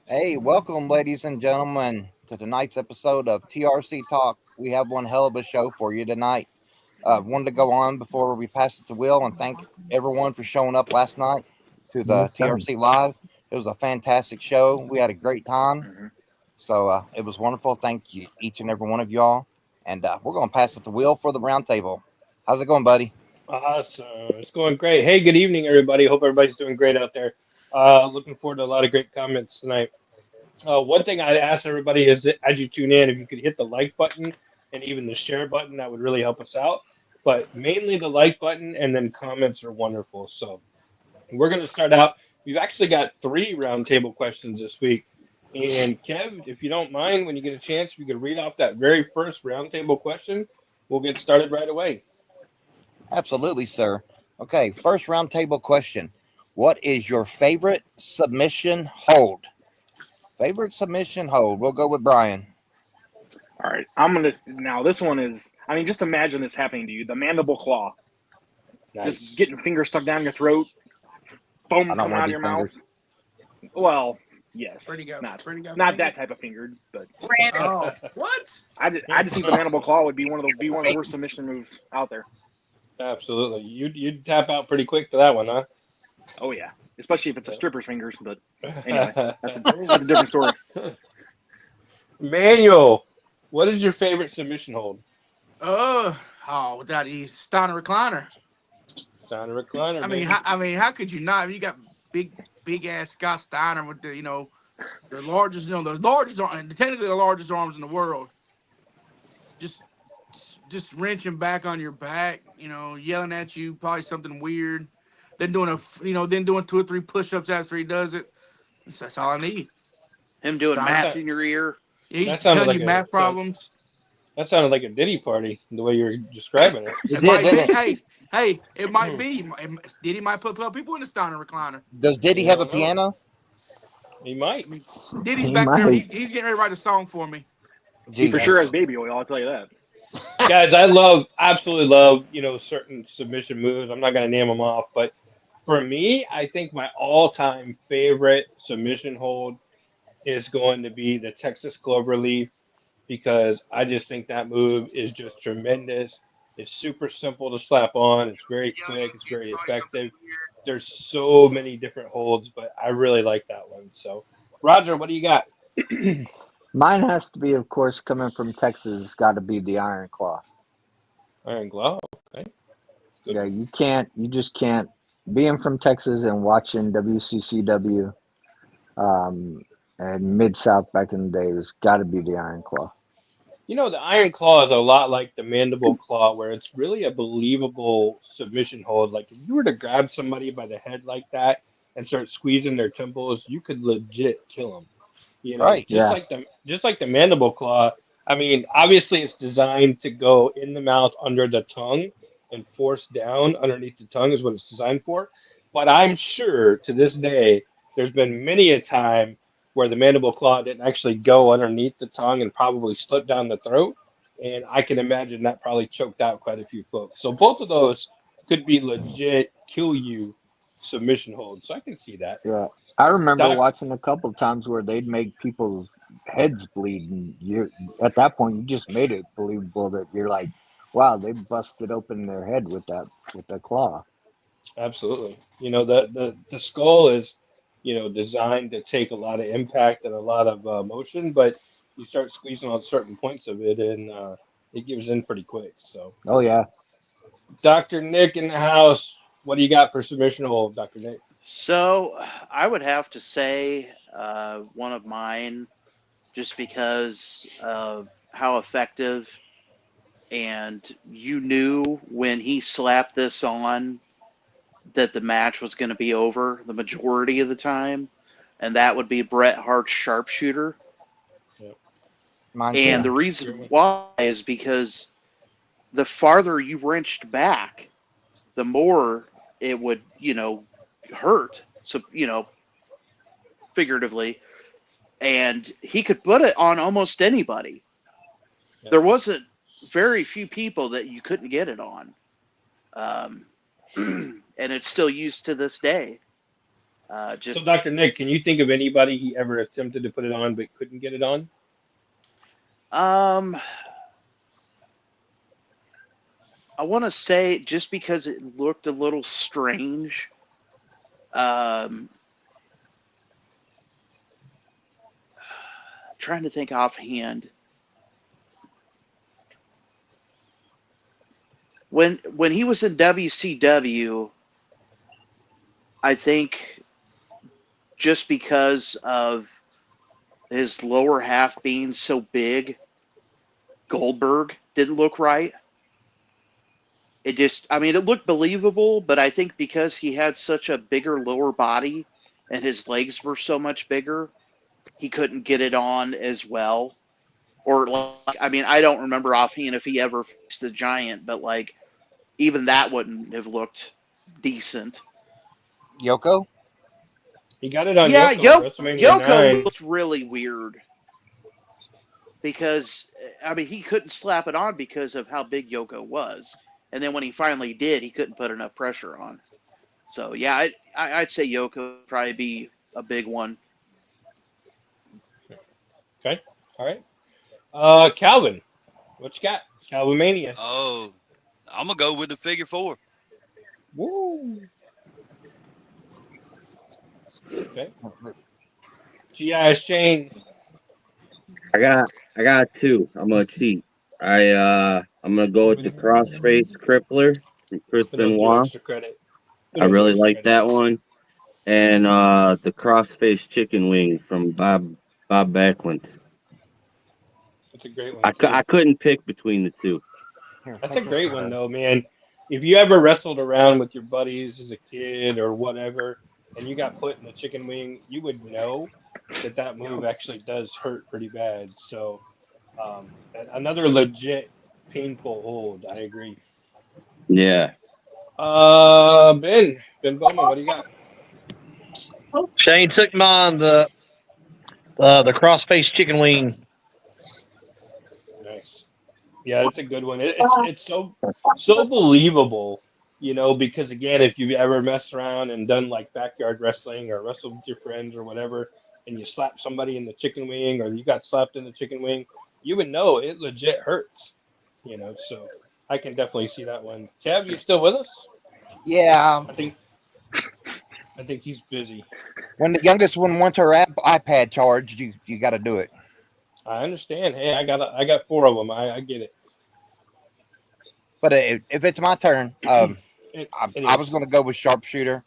Hey, welcome, ladies and gentlemen, to tonight's episode of TRC Talk. We have one hell of a show for you tonight. Wanted to go on before we pass it to Will and thank everyone for showing up last night to the Yes, sir. TRC Live. It was a fantastic show. We had a great time. Hmm. So it was wonderful. Thank you, each and every one of y'all. And we're going to pass it to Will for the roundtable. How's it going, buddy? Awesome. It's going great. Hey, good evening, everybody. Hope everybody's doing great out there. Looking forward to a lot of great comments tonight. One thing I'd ask everybody is that as you tune in, if you could hit the like button and even the share button, that would really help us out. But mainly the like button and then comments are wonderful. So we're going to start out. We've actually got three roundtable questions this week. And Kev, if you don't mind, when you get a chance, if you could read off that very first roundtable question, we'll get started right away. Absolutely, sir. Okay, first roundtable question. What is your favorite submission hold? Favorite submission hold. We'll go with Brian. All right, I'm gonna now. This one is. I mean, just imagine this happening to you: the mandible claw, just Nice. getting fingers stuck down your throat, I foam don't coming want out to of be your mouth. fingers. Well, yes, Where'd he go? not Where'd he go? not that type of fingered, but Oh, what? I just think the mandible claw would be one of the worst submission moves out there. Absolutely. You'd tap out pretty quick to that one, huh? Oh yeah, especially if it's a stripper's fingers. But anyway, that's a different story. Manuel, what is your favorite submission hold? Without E Steiner recliner. Sound recliner, I mean, baby. how could you not? You got big ass Scott Steiner with the largest, the largest, technically the largest arms in the world. Just, just wrenching back on your back, yelling at you, probably something weird. Then doing two or three push-ups after he does it. That's all I need. Him doing That, Steiner. math sound, in your ear. Yeah, he's that sounded telling like you math a problems. that sounded like a Diddy party the way you're describing it. It It did, might be. didn't it? It might be. Diddy might put people in the Steiner recliner. Does Diddy You have a don't know. piano? He I might. mean, Diddy's He back there. might. He's getting ready to write a song for me. He for sure has Jesus. baby oil. I'll tell you that. Guys, absolutely love, certain submission moves. I'm not gonna name them off, but for me, I think my all-time favorite submission hold is going to be the Texas Cloverleaf because I just think that move is just tremendous. It's super simple to slap on. It's very quick. It's very effective. There's so many different holds, but I really like that one. So, Roger, what do you got? Mine has to be, of course, coming from Texas. It's got to be the Iron Claw. Iron Glow. Okay, good Yeah, one. you just can't. Being from Texas and watching WCCW and Mid South back in the day, it's got to be the Iron Claw. The Iron Claw is a lot like the Mandible Claw, where it's really a believable submission hold. Like if you were to grab somebody by the head like that and start squeezing their temples, you could legit kill them. Right. Just Yeah, like the Mandible Claw. I mean, obviously it's designed to go in the mouth under the tongue and force down underneath the tongue is what it's designed for. But I'm sure to this day there's been many a time where the mandible claw didn't actually go underneath the tongue and probably slip down the throat. And I can imagine that probably choked out quite a few folks. So both of those could be legit kill you submission holds. So I can see that. yeah. I remember Doc, watching a couple of times where they'd make people's heads bleed, and you at that point you just made it believable that you're like, wow, they busted open their head with that claw. absolutely. The skull is, designed to take a lot of impact and a lot of motion, but you start squeezing on certain points of it, and it gives in pretty quick. So, Oh yeah, Dr. Nick in the house, what do you got for submission hold, Dr. Nick? So I would have to say one of mine, just because of how effective, and you knew when he slapped this on that the match was going to be over the majority of the time, and that would be Bret Hart's sharpshooter. Yeah, Mine And too. the great reason one. why is because the farther you wrenched back, the more it would, hurt. So, figuratively. And he could put it on almost anybody. Yeah. There wasn't very few people that you couldn't get it on. Um, and it's still used to this day. Just So, Dr. Nick, can you think of anybody he ever attempted to put it on but couldn't get it on? um, I want to say just because it looked a little strange. Um, trying to think offhand. When he was in WCW, I think just because of his lower half being so big, Goldberg didn't look right. It just, I mean, it looked believable, but I think because he had such a bigger lower body and his legs were so much bigger, he couldn't get it on as well. Or like, I mean, I don't remember offhand if he ever faced the Giant, but like even that wouldn't have looked decent. Yoko? He got it on Yeah, Yoko at WrestleMania Yoko 9. looked really weird because I mean he couldn't slap it on because of how big Yoko was, and then when he finally did, he couldn't put enough pressure on. So yeah, I'd say Yoko would probably be a big one. Okay. All right. Calvin, what you got? Calvin Mania. Oh, I'm gonna go with the figure four. Woo. Okay. G.I. Shane. I got two. I'm gonna cheat. I'm gonna go with the crossface crippler from Chris We don't do Benoit. extra credit. We I don't do really extra like credit. that one. And the crossface chicken wing from Bob Backlund. That's a great one too. I couldn't pick between the two. Here, That's a take this great one away. though, man. If you ever wrestled around with your buddies as a kid or whatever, and you got put in a chicken wing, you would know that that move actually does hurt pretty bad. So, another legit painful hold. I agree. Yeah. Ben Bowman, what do you got? Shane took mine the crossface chicken wing. Nice. Yeah, it's a good one. It's so believable, because again, if you've ever messed around and done like backyard wrestling or wrestled with your friends or whatever, and you slap somebody in the chicken wing or you got slapped in the chicken wing, you would know it legit hurts. So I can definitely see that one. Kev, you still with us? Yeah. I think he's busy. When the youngest one wants her iPad charged, you got to do it. I understand. Hey, I got four of them. I get it. But if it's my turn, It I was is. going to go with sharpshooter.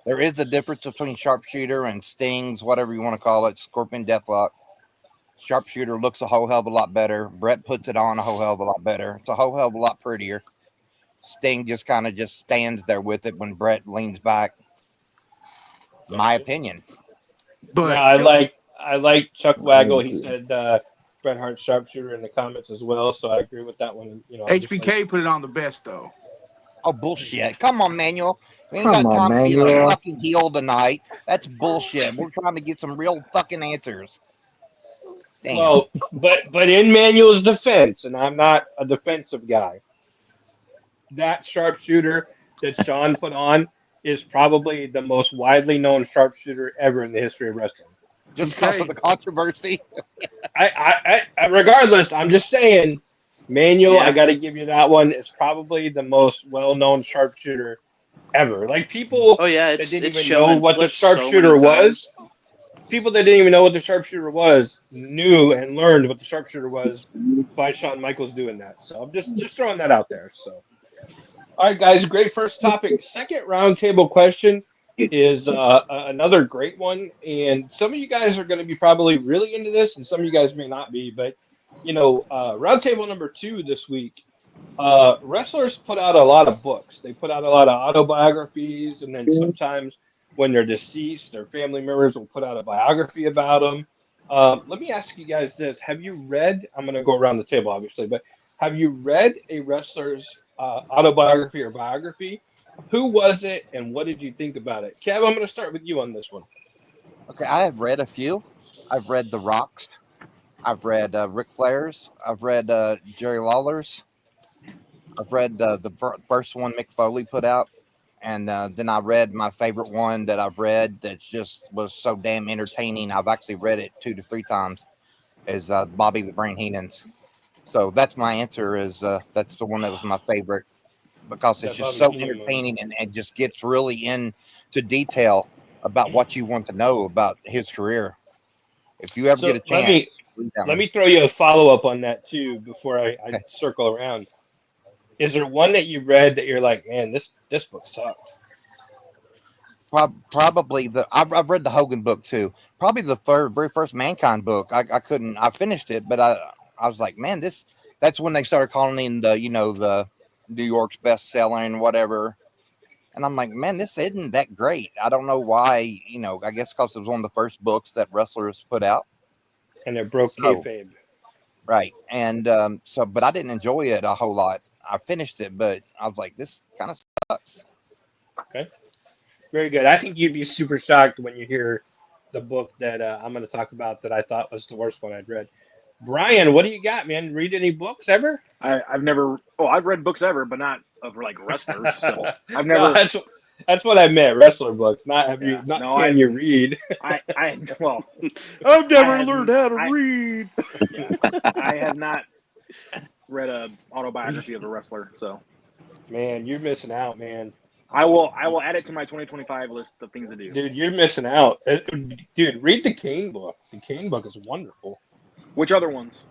There is a difference between sharpshooter and stings, whatever you want to call it, scorpion deathlock. Sharpshooter looks a whole hell of a lot better. Brett puts it on a whole hell of a lot better. It's a whole hell of a lot prettier. Sting just kind of just stands there with it when Brett leans back. My Gotcha. opinion. Yeah, But I like Chuck Waggle. He said Bret Hart sharpshooter in the comments as well, so I agree with that one. I'm just like, HBK put it on the best though. Oh, bullshit. Come on, Manuel. We ain't Come got on, time to be in a Manuel. fucking heel tonight. That's bullshit. We're trying to get some real fucking answers. Damn. well, but in Manuel's defense, and I'm not a defensive guy, that sharpshooter that Sean put on is probably the most widely known sharpshooter ever in the history of wrestling. Just because of Okay. the controversy. Regardless, I'm just saying, Manuel, I Yeah. got to give you that one. It's probably the most well-known sharpshooter ever. Like people Oh yeah, that it's didn't even shown know in what the clips so many sharpshooter was, times. people that didn't even know what the sharpshooter was knew and learned what the sharpshooter was by Shawn Michaels doing that. So I'm just throwing that out there. So, all right, guys, great first topic. Second roundtable question is another great one, and some of you guys are going to be probably really into this, and some of you guys may not be. But roundtable number 2 this week. Wrestlers put out a lot of books. They put out a lot of autobiographies, and then sometimes when they're deceased, their family members will put out a biography about them. Let me ask you guys this: have you read? I'm going to go around the table, obviously, but have you read a wrestler's autobiography or biography? Who was it, and what did you think about it? Kev, I'm going to start with you on this one. Okay, I have read a few. I've read The Rock's. I've read Ric Flair's. I've read Jerry Lawler's. I've read the first one Mick Foley put out. and then I read my favorite one that I've read that just was so damn entertaining. I've actually read it 2 to 3 times. Is Bobby the Brain Heenan's. So that's my answer. Is that's the one that was my favorite because it's That just Bobby so Heenan one. entertaining and just gets really into detail about what you want to know about his career. If you ever get So a chance, read that let one. me throw you a follow up on that too before I Okay. circle around. Is there one that you read that you're like, man, this book sucked? Probably I've read the Hogan book too. Probably the very first Mankind book. I couldn't. I finished it, but I was like, man, this. That's when they started calling in the the New York's best selling whatever. And I'm like, man, this isn't that great. I don't know why. I guess because it was one of the first books that wrestlers put out. And it broke So kayfabe. right, and but I didn't enjoy it a whole lot. I finished it, but I was like, this kind of sucks. Okay, very good. I think you'd be super shocked when you hear the book that I'm going to talk about that I thought was the worst one I'd read. Brian, what do you got, man? Read any books ever? I've never. Oh, I've read books ever, but not of like wrestlers. So I've No, never. that's what I meant. Wrestler books, not have you, Yeah. not No, can you read? well, I've I never have. learned how to I read. yeah. I have not read a autobiography of a wrestler. So Man, you're missing out, man. I will add it to my 2025 list of things to do. Dude, you're missing out. Dude, read the Kane book. The Kane book is wonderful. Which other ones?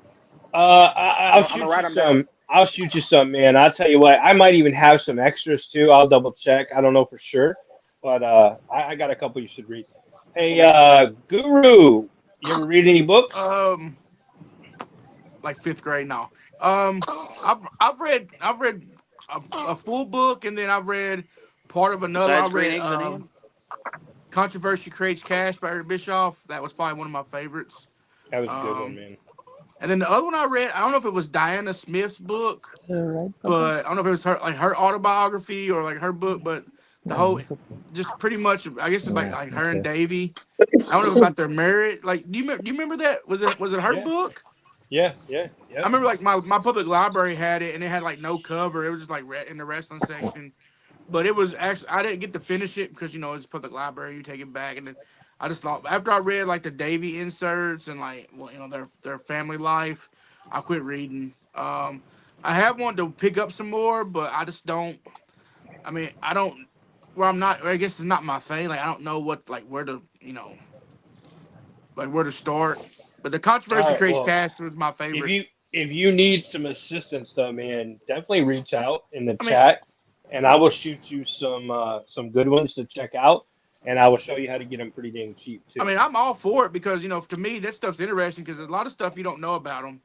I'll I'm gonna shoot you write them down. some. I'll shoot you some, man. I'll tell you what. I might even have some extras too. I'll double check. I don't know for sure, but I got a couple you should read. Hey, Guru, you ever read any books? Like fifth grade now. I've read a full book, and then I've read part of another. I Besides Green read Eggs and Ham? Controversy Creates Cash by Eric Bischoff. That was probably one of my favorites. That was a good one, Um, man. and then the other one I read, I don't know if it was Diana Smith's book, but I don't know if it was her autobiography or like her book, but the whole just pretty much I guess it's about like her and Davey. I don't know about their marriage. Like, do you remember that? Was it her Yeah, book? yeah. I remember like my public library had it and it had like no cover. It was just like in the wrestling section. But it was actually I didn't get to finish it because it's public library. You take it back, and then I just thought after I read like the Davy inserts and like their family life, I quit reading. I have wanted to pick up some more, but I just don't. I mean, I don't. Where I'm not. I guess it's not my thing. Like I don't know what like where to like where to start. But the All controversy right. creates Well, cast was my if favorite. you need some assistance though, man, definitely reach out in the I mean, chat, and I will shoot you some good ones to check out, and I will show you how to get them pretty dang cheap too. I'm all for it because to me that stuff's interesting because there's a lot of stuff you don't know about them.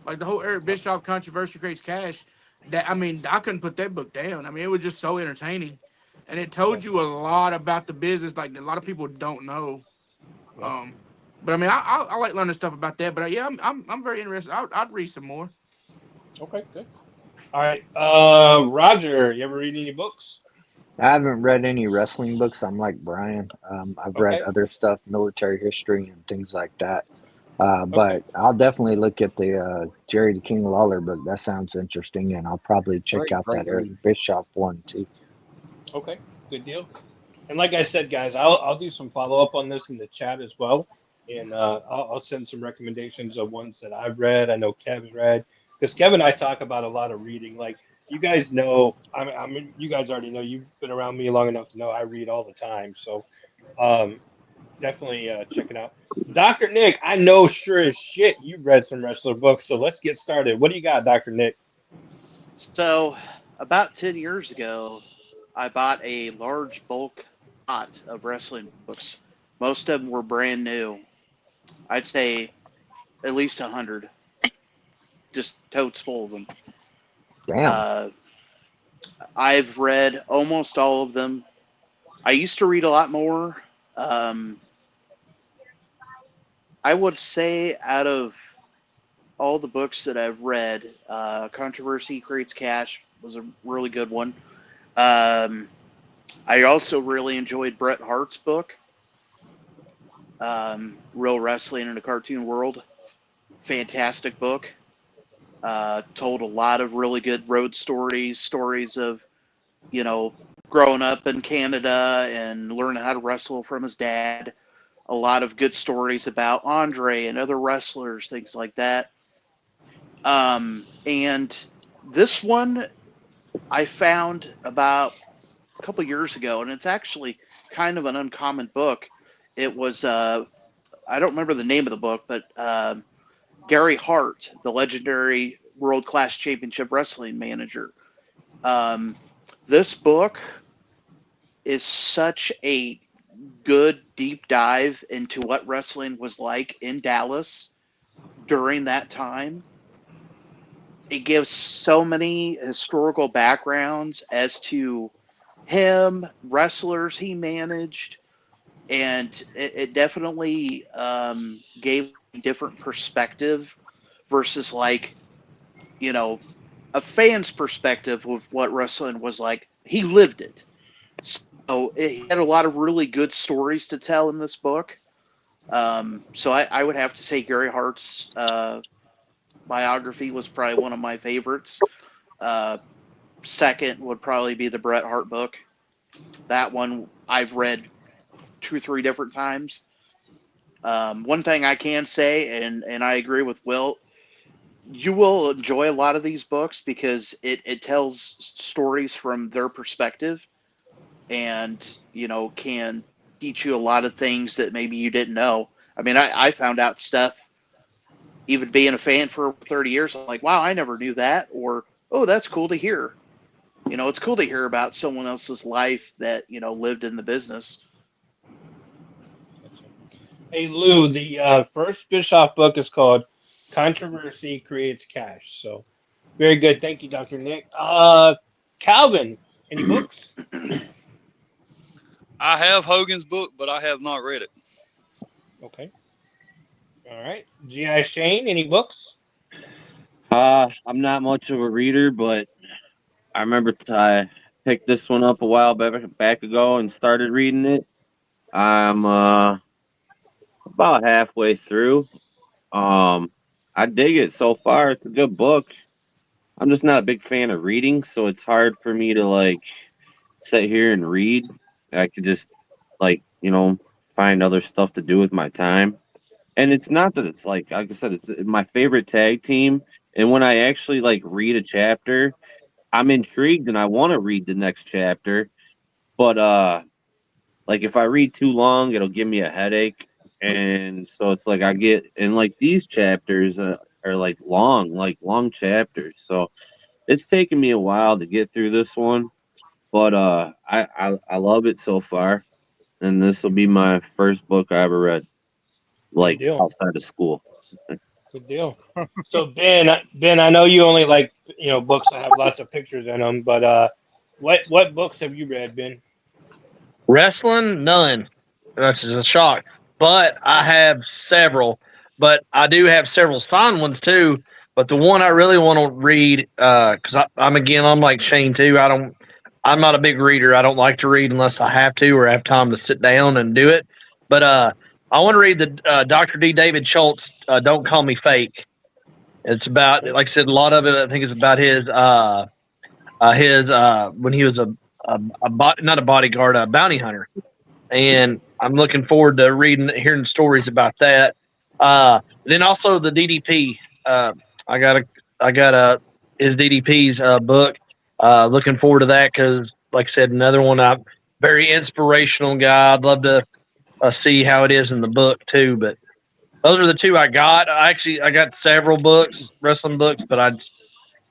Like the whole Eric Bischoff controversy creates cash. I couldn't put that book down. I mean, it was just so entertaining, and it Yeah, told you a lot about the business like a lot of people don't know. yeah. But I mean, I like learning stuff about that. But yeah, I'm very interested. I'd read some more. Okay, good. All right, Roger, you ever read any books? I haven't read any wrestling books. I'm like Brian. I've read Okay, other stuff, military history and things like that. okay, But I'll definitely look at the Jerry the King Lawler book. That sounds interesting, and I'll probably check Great, out great that Eric read. Bischoff one too. okay. Good deal. And like I said, guys, I'll do some follow up on this in the chat as well, and I'll send some recommendations of ones that I've read. I know Kev's read because Kev and I talk about a lot of reading. Like you guys know, I mean, you guys already know. You've been around me long enough to know I read all the time. So um, definitely check it out. Dr. Nick, I know sure as shit you've read some wrestler books. So let's get started. What do you got, Dr. Nick? So, about 10 years ago, I bought a large bulk lot of wrestling books. Most of them were brand new. I'd say at least 100, just totes full of them. Damn. I've read almost all of them. I used to read a lot more. I would say out of all the books that I've read, Controversy Creates Cash was a really good one. I also really enjoyed Bret Hart's book, Real Wrestling in a Cartoon World. Fantastic book. Told a lot of really good road stories of, growing up in Canada and learning how to wrestle from his dad. A lot of good stories about Andre and other wrestlers, things like that. And this one I found about a couple years ago, and it's actually kind of an uncommon book. It was I don't remember the name of the book, but Gary Hart, the legendary World Class Championship Wrestling manager. Um, this book is such a good deep dive into what wrestling was like in Dallas during that time. It gives so many historical backgrounds as to him, wrestlers he managed, and it definitely gave a different perspective versus like a fan's perspective of what wrestling was like. He lived it, so he had a lot of really good stories to tell in this book. So I would have to say Gary Hart's biography was probably one of my favorites. Uh, Second would probably be the Bret Hart book. That one I've read two or three different times. One thing I can say, and I agree with Will, you will enjoy a lot of these books because it tells stories from their perspective and, can teach you a lot of things that maybe you didn't know. I mean, I found out stuff, even being a fan for 30 years. I'm like, wow, I never knew that. Or, oh, that's cool to hear. It's cool to hear about someone else's life that, lived in the business. Hey Lou, the first Bischoff book is called "Controversy Creates Cash." So very good, thank you, Dr. Nick. Calvin, any books? I have Hogan's book, but I have not read it. Okay, all right. GI Shane, any books? I'm not much of a reader, but I remember I picked this one up a while back ago and started reading it. I'm about halfway through. Um, I dig it so far. It's a good book. I'm just not a big fan of reading, so it's hard for me to like sit here and read. I could just like find other stuff to do with my time. And it's not that it's like I said, it's my favorite tag team. And when I actually like read a chapter, I'm intrigued and I want to read the next chapter. But like if I read too long, it'll give me a headache. And so it's like I get and like these chapters are like long chapters. So it's taken me a while to get through this one, but I love it so far. And this will be my first book I ever read, Good like deal. outside of school. Good deal. So Ben, I know you only like books that have lots of pictures in them, but what books have you read, Ben? Wrestling, none. That's a shock. But I have several. But I do have several signed ones too. But the one I really want to read, because I'm like Shane too. I'm not a big reader. I don't like to read unless I have to or have time to sit down and do it. But I want to read the Dr. D. David Schultz. Don't Call Me Fake. It's about, Okay. like I said, a lot of it. I think is about his when he was not a bodyguard, a bounty hunter, and I'm looking forward to hearing stories about that. Then also the DDP. Uh, I got a his DDP's book. Looking forward to that because, like I said, another one. I'm very inspirational guy. I'd love to see how it is in the book too. But those are the two I got. I got several books, wrestling books, but I just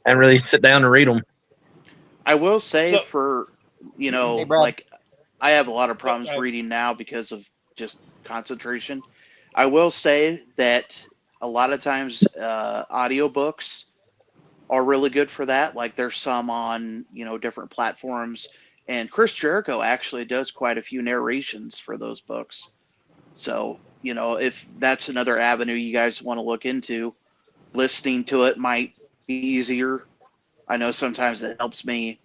didn't really sit down and read them. I will say So, for, Hey, Brad. like I have a lot of so problems reading now because of just concentration. I will say that a lot of times audiobooks are really good for that. Like there's some on, different platforms. And Chris Jericho actually does quite a few narrations for those books. So, if that's another avenue you guys want to look into, listening to it might be easier. I know sometimes it helps me.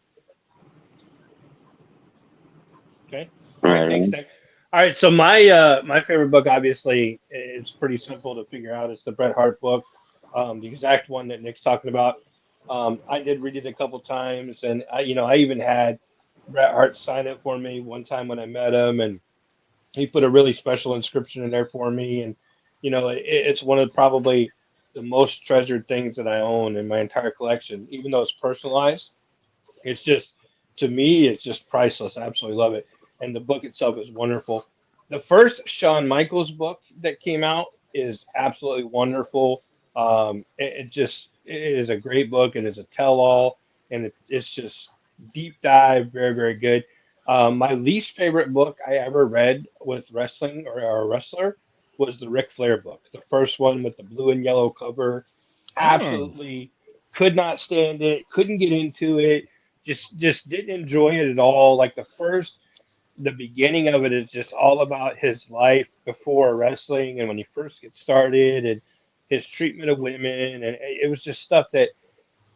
okay. All right, Right thanks, on. Nick. All right, so my favorite book, obviously, it's pretty simple to figure out. It's the Bret Hart book, the exact one that Nick's talking about. I did read it a couple times, and I even had Bret Hart signed it for me one time when I met him, and he put a really special inscription in there for me. And it's one of probably the most treasured things that I own in my entire collection, even though it's personalized. It's just, to me, it's just priceless. I absolutely love it. And the book itself is wonderful. The first Shawn Michaels book that came out is absolutely wonderful. It is a great book. It is a tell-all, and it's just deep dive, very, very good. My least favorite book I ever read with wrestling or a wrestler was the Ric Flair book, the first one with the blue and yellow cover. Mm. Absolutely could not stand it, couldn't get into it, just didn't enjoy it at all. Like the beginning of it is just all about his life before wrestling and when he first gets started and his treatment of women, and it was just stuff that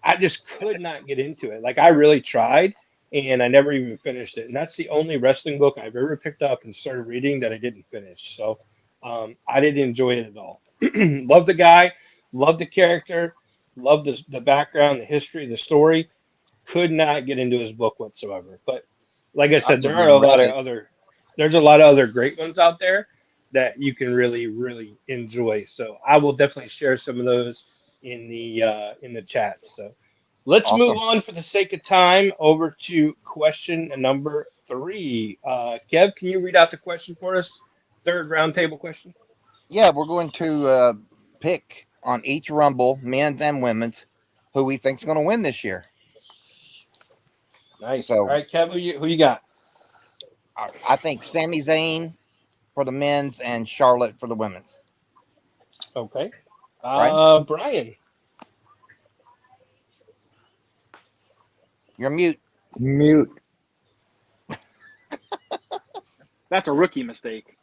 I just could not get into it. Like I really tried, and I never even finished it. And that's the only wrestling book I've ever picked up and started reading that I didn't finish. So I didn't enjoy it at all. Love the guy, love the character, love the background, the history, the story. Could not get into his book whatsoever. But like I I've said, never even read it. there's a lot of other great ones out there that you can really, really enjoy. So I will definitely share some of those in the chat. So let's move Awesome. on for the sake of time over to question number 3. Kev, can you read out the question for us? Third roundtable question. Yeah, we're going to pick on each Rumble, men's and women's, who we think's going to win this year. Nice. All So right, Kev, who you got? I think Sami Zayn for the men's and Charlotte for the women's. Okay. Right? Brian. You're mute. Mute. That's a rookie mistake.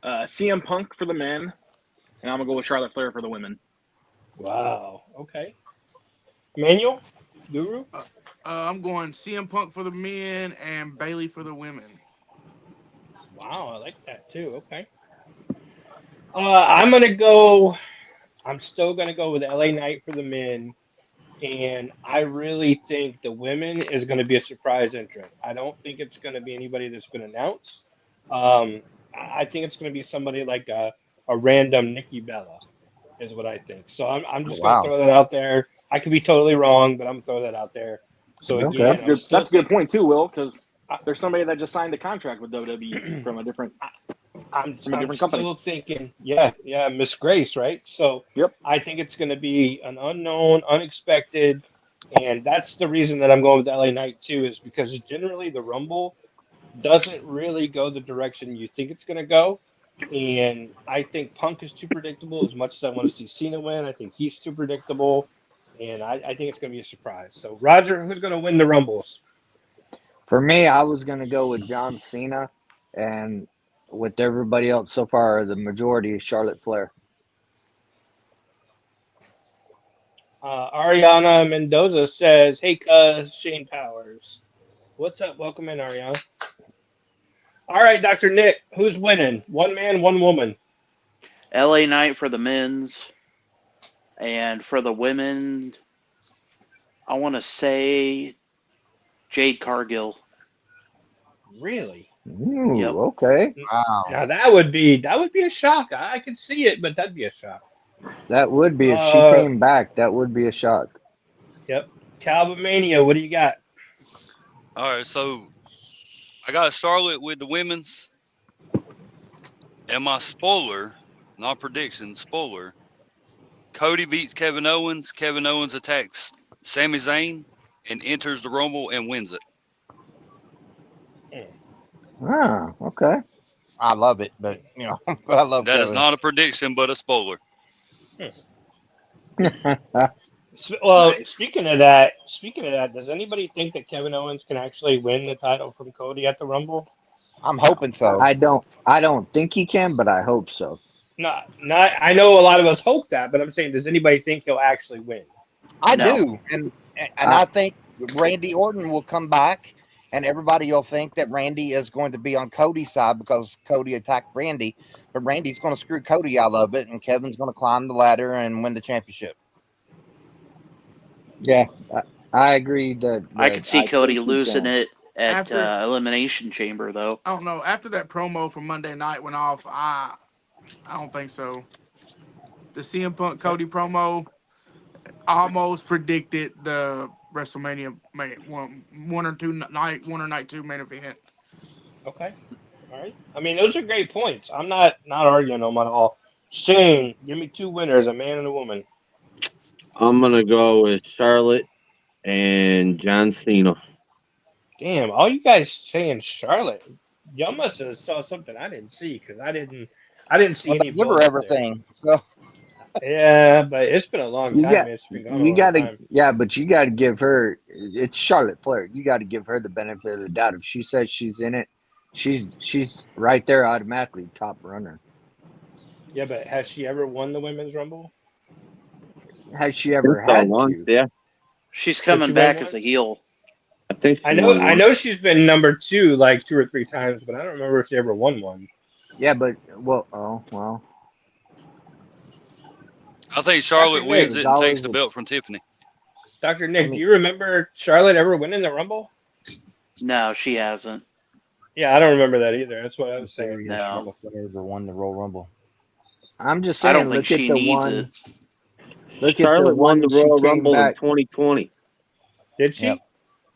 CM Punk for the men, and I'm gonna go with Charlotte Flair for the women. Wow. Okay. Manuel, Guru. I'm going CM Punk for the men and Bailey for the women. Wow, I like that too. Okay. I'm gonna go. I'm still gonna go with LA Knight for the men, and I really think the women is going to be a surprise entrant. I don't think it's going to be anybody that's been announced. I think it's going to be somebody like a random Nikki Bella, is what I think. So I'm Oh, just going to wow. throw that out there. I could be totally wrong, but I'm going to throw that out there. So Okay. again, That's I good. still That's a good think point too, Will, because I, there's somebody that just signed a contract with WWE from a different I'm company. still thinking, yeah, Miss Grace, right? So Yep. I think it's going to be an unknown, unexpected, and that's the reason that I'm going with LA Knight too, is because generally the Rumble doesn't really go the direction you think it's going to go, and I think Punk is too predictable. As much as I want to see Cena win, I think he's too predictable, and I think it's going to be a surprise. So Roger, who's going to win the Rumbles? For me, I was going to go with John Cena, and with everybody else so far, the majority is Charlotte Flair. Ariana Mendoza says, "Hey, cuz Shane Powers, what's up? Welcome in, Ariana." All right, Dr. Nick, who's winning? One man, one woman. LA Knight for the men's, and for the women, I want to say Jade Cargill. Really? Yep. Ooh, okay. Wow. Now that would be a shock. I could see it, but that'd be a shock. That would be, if she Uh, came back, that would be a shock. yep. Calvin Mania, what do you got? All right, so I got Charlotte with the women's, and my spoiler, not prediction, spoiler. Cody beats Kevin Owens. Kevin Owens attacks Sami Zayn and enters the Rumble and wins it. Ah, okay. I love it, but, but I love That is Kevin. not a prediction, but a spoiler. Well, Nice. speaking of that, does anybody think that Kevin Owens can actually win the title from Cody at the Rumble? I'm hoping so. I don't think he can, but I hope so. Not. I know a lot of us hope that, but I'm saying, does anybody think he'll actually win? I No. do. And I I think Randy Orton will come back, and everybody will think that Randy is going to be on Cody's side because Cody attacked Randy. But Randy's going to screw Cody out of it, and Kevin's going to climb the ladder and win the championship. yeah, I agree that I could see I Cody think he losing can. it at after Elimination Chamber, though. I don't know. After that promo from Monday night went off, I don't think so. The CM Punk Cody promo almost predicted the WrestleMania one or night two main event. Okay. All right. I mean, those are great points. I'm not arguing them at all. Shane, give me two winners, a man and a woman. I'm gonna go with Charlotte and John Cena. Damn, all you guys saying Charlotte. Y'all must have saw something I didn't see because I didn't see Well, any they give blood her up there. everything. So Yeah, but it's been a long You time. got, It's been gone a you long got to, time. yeah, but you got to give her. It's Charlotte Flair. You got to give her the benefit of the doubt. If she says she's in it, she's right there automatically top runner. Yeah, but has she ever won the women's rumble? Has she I ever think so had once, to? yeah. She's Did she coming win back as a once? heel. I think I she know won I once. know she's been number two like 2 or 3 times, but I don't remember if she ever won one. Yeah, but well, I think Dr. Charlotte Nick, wins there's it and takes always the a. belt from Tiffany. Dr. I Nick, do mean, you remember Charlotte ever winning the rumble? No, she hasn't. Yeah, I don't remember that either. That's what I I'm was saying. serious. No. Charlotte Flair ever won the Royal Rumble. I'm just I don't saying. think Look at she the needs it. one. Look at the Charlotte won the one she Royal came Rumble in back. 2020. Did Yep, she?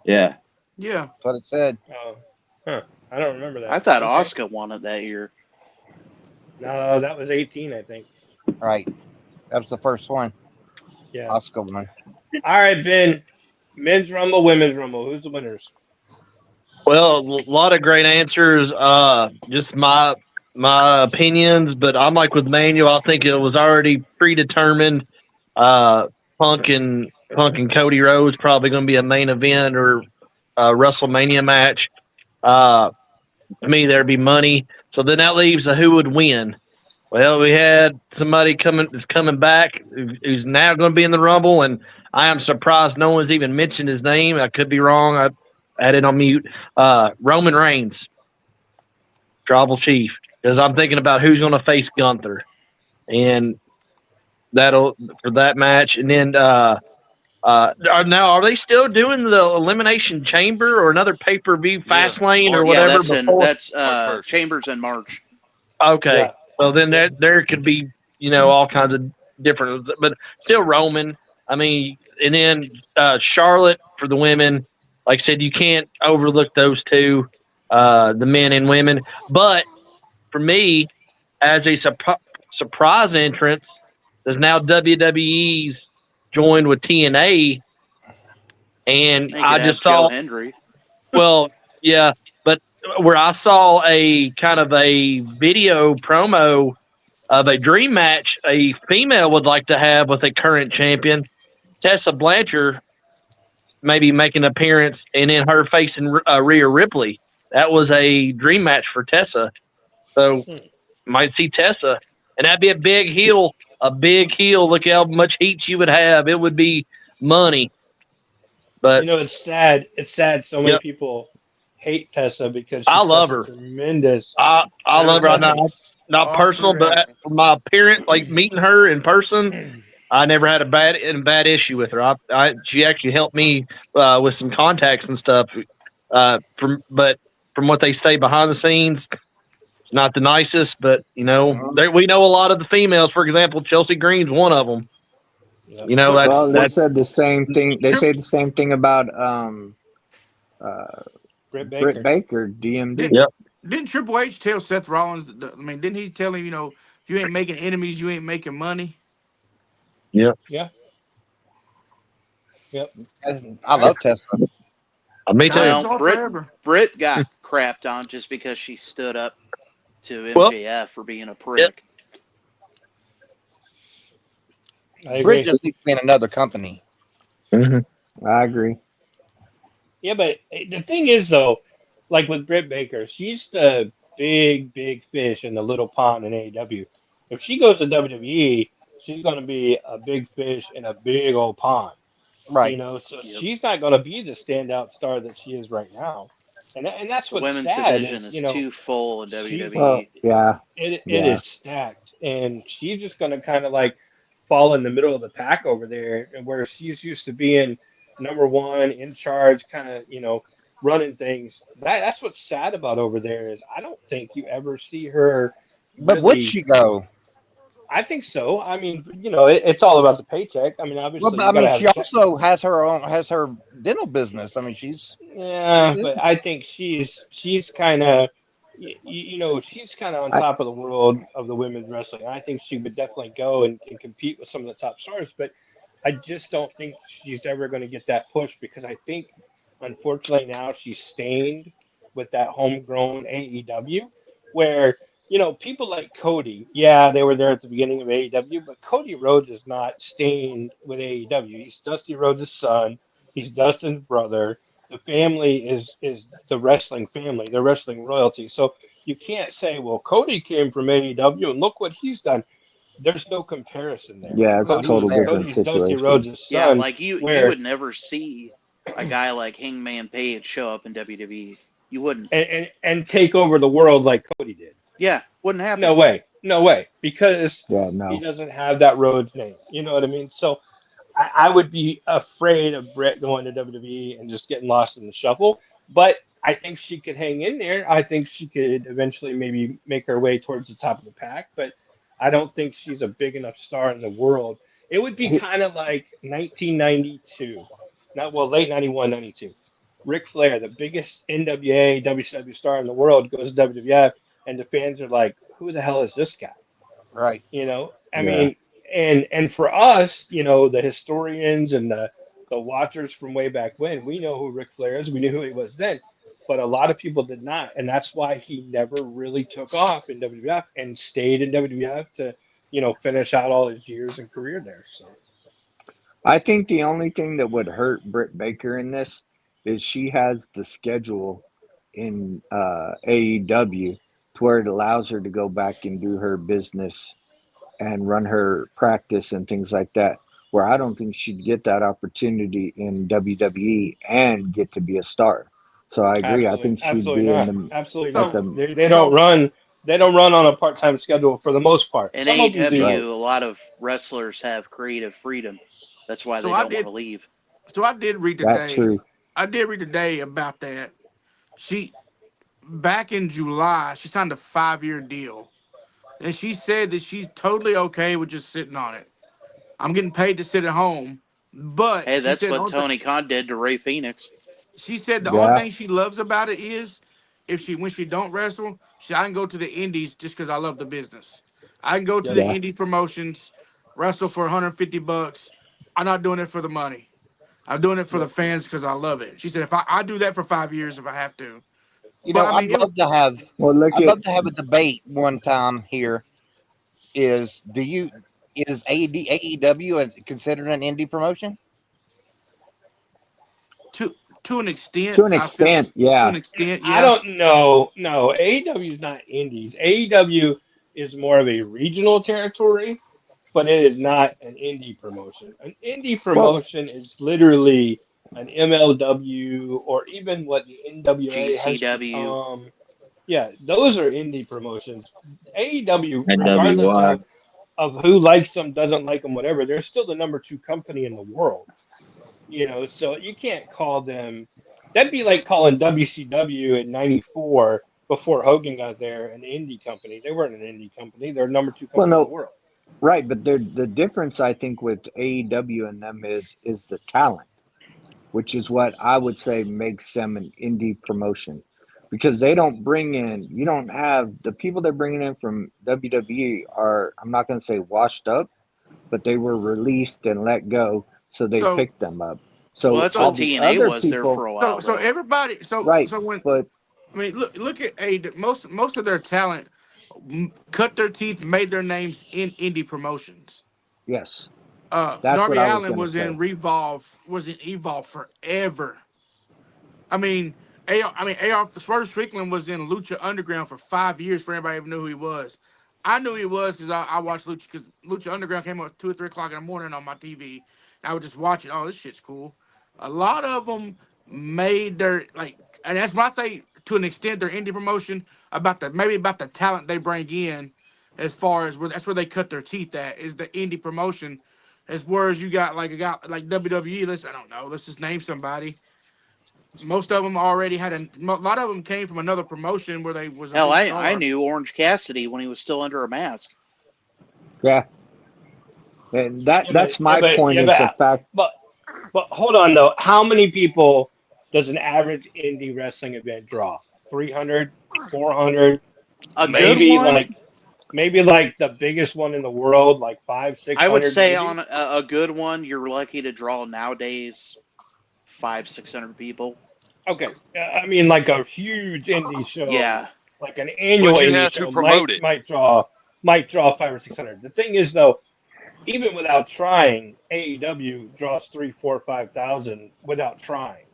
Yeah. Yeah, that's what it said. Oh, huh. I don't remember I that. thought Okay. Asuka won it that year. No, that was 18, I think. Right, that was the first one. Yeah. Oscar one. All right, Ben. Men's rumble, women's rumble. Who's the winners? Well, a lot of great answers. Just my opinions, but I'm like with Manuel. I think it was already predetermined. Uh, Punk and Cody Rhodes probably going to be a main event or a WrestleMania match. Uh, to me, there'd be money. So then that leaves a who would win. Well, we had somebody coming back who's now going to be in the Rumble, and I am surprised no one's even mentioned his name. I could be wrong. I had it on mute. Roman Reigns, Tribal Chief, because I'm thinking about who's going to face Gunther, and that'll for that match. And then are they still doing the Elimination Chamber or another pay per view Yeah, Fast Lane or March Yeah, whatever first. before? that's March 1st. Chambers in March. Okay, Yeah. so then Yeah. there could be all kinds of different, but still Roman. I mean, and then Charlotte for the women. Like I said, you can't overlook those two, the men and women. But for me, as a surprise entrance, there's now WWE's joined with TNA, and They I could have just Joe saw. Hendry. Well, yeah, but where I saw a kind of a video promo of a dream match a female would like to have with a current champion, Tessa Blanchard, maybe make an appearance, and then her facing Rhea Ripley. That was a dream match for Tessa. So Hmm. might see Tessa, and that'd be a big heel. A big heel. Look how much heat she would have. It would be money. But It's sad. It's sad so many yep, people hate Tessa because I she's love such a her. tremendous I love her. charismatic. Not personal, awesome but wrestler. from my appearance, like meeting her in person, I never had a bad issue with her. She actually helped me with some contacts and stuff. But from what they say behind the scenes, it's not the nicest. But Mhm. we know a lot of the females. For example, Chelsea Green's one of them. Yep. But That's Well, they that's said the same thing. They say the same thing about uh, Britt Britt Baker. Baker, DMD. did, yep, didn't Triple H tell Seth Rollins? I mean, didn't he tell him, if you ain't making enemies, you ain't making money? yep. Yeah. Yep. I love Tessa. Me too. Diamonds Well, are forever. Britt got crapped on just because she stood up to Well, MJF for being a yep. prick. I Britt agree. just needs to be in another company. Mm-hmm. I agree. Yeah, but the thing is, though, like with Britt Baker, she's the big fish in the little pond in AEW. If she goes to WWE, she's going to be a big fish in a big old pond. Right. So Yep. she's not going to be the standout star that she is right now. And that's The what's women's sad division is, is too full in she Well, WWE. yeah, it yeah. is stacked, and she's just going to kind of like fall in the middle of the pack over there, and where she's used to being number one in charge, kind of running things. That's what's sad about over there is I don't think you ever see her But would really. she go? I think so. I mean, it's all about the paycheck. I mean, Well, obviously but you I got to mean, have she a check. also has her dental business. I mean, she Yeah, but is I think she's kind of she's kind of on I top of the world of the women's wrestling. I think she would definitely go and compete with some of the top stars, but I just don't think she's ever going to get that push because I think unfortunately now she's stained with that homegrown AEW where people like Cody, yeah, they were there at the beginning of AEW, but Cody Rhodes is not stained with AEW. He's Dusty Rhodes' son. He's Dustin's brother. The family is the wrestling family, the wrestling royalty. So you can't say, well, Cody came from AEW and look what he's done. There's no comparison there. Yeah, it's no, a he's total there. different Cody's Dusty situation. Rhodes' Yeah, son, like you where would never see a guy like Hangman Page show up in WWE. You wouldn't. and take over the world like Cody did. Yeah, wouldn't happen. No way, no way, because Yeah, he no. doesn't have that Rhodes name. You know what I mean? So I would be afraid of Brett going to WWE and just getting lost in the shuffle. But I think she could hang in there. I think she could eventually maybe make her way towards the top of the pack. But I don't think she's a big enough star in the world. It would be He- kind of like 1992, not well, late 91, 92. Ric Flair, the biggest NWA, WCW star in the world, goes to WWF, and the fans are like, "Who the hell is this guy?" Right. I Yeah. mean, and for us, the historians and the watchers from way back when, we know who Ric Flair is. We knew who he was then, but a lot of people did not, and that's why he never really took off in WWF and stayed in WWF to finish out all his years and career there. So I think the only thing that would hurt Britt Baker in this is she has the schedule in AEW to where it allows her to go back and do her business and run her practice and things like that. Where I don't think she'd get that opportunity in WWE and get to be a star. So I agree. I absolutely, think she'd absolutely be in not, the absolutely at not. So the They don't so run. They don't run on a part-time schedule for the most part. In Some of them do. right. AEW, a lot of wrestlers have creative freedom. That's why so they I don't want did to leave. so I did read That today. true. I did read today about that. She back in July, she signed a 5-year deal. And she said that she's totally okay with just sitting on it. I'm getting paid to sit at home. But Hey, that's what Tony Khan did to Ray Phoenix. she said the only Yeah. thing she loves about it is if she when she don't wrestle, I can go to the indies just because I love the business. I can go to Yep. the Yeah. indie promotions, wrestle for $150. I'm not doing it for the money. I'm doing it for the Yep. fans because I love it. She said if I do that for 5 years if I have to. You But know, I mean it was Well, look I'd at love to have a debate one time here. Is do you is AEW considered an indie promotion? to to an extent, to an I feel extent. to Yeah. an extent, I yeah. don't know. No, AEW is not indies. AEW is more of a regional territory, but it is not an indie promotion. An indie Well, promotion is literally an MLW or even what the NWA has GCW. become. Yeah, those are indie promotions. AEW, regardless NWI. of who likes them, doesn't like them, whatever, they're still the number two company in the world. So you can't call them. That'd be like calling WCW in '94 before Hogan got there an indie company. They weren't an indie company. They're number two well, company in the no, world. right, but the difference I think with AEW and them is the talent, which is what I would say makes them an indie promotion, because they don't bring in. You don't have the people they're bringing in from WWE are, I'm not going to say washed up, but they were released and let go, so they So picked them up. Well, So that's all what so the TNA other was there for people, a so while, so though. everybody right, so when but I mean look at a most of their talent cut their teeth, made their names in indie promotions. yes, that's what Darby I was Allen going to was in say. Revolve, was in Evolve forever. I mean, AR Swerve Strickland was in Lucha Underground for 5 years for anybody even knew who he was. I knew he was because I watched Lucha because Lucha Underground came up 2 or 3 o'clock in the morning on my TV. And I would just watch it. Oh, this shit's cool. A lot of them made their and that's when I say to an extent their indie promotion about the maybe about the talent they bring in, as far as where that's where they cut their teeth at is the indie promotion. As far as you got like a guy like WWE, let's I don't know, let's just name somebody Most of them already had a lot of them came from another promotion where they was a Hell, big I star. knew Orange Cassidy when he was still under a mask. Yeah, and Yeah, that's my point is the fact. but hold on though. How many people does an average indie wrestling event draw? 300, 400, A good maybe one, like the biggest one in the world, like five, six I would hundred, say maybe. on a good one, you're lucky to draw nowadays 500-600 people. Okay, I mean like a huge indie show, Yeah, like an annual But you indie have to show promote it. might draw 500 or 600. The thing is though, even without trying, AEW draws 3, 4, 5,000 without trying.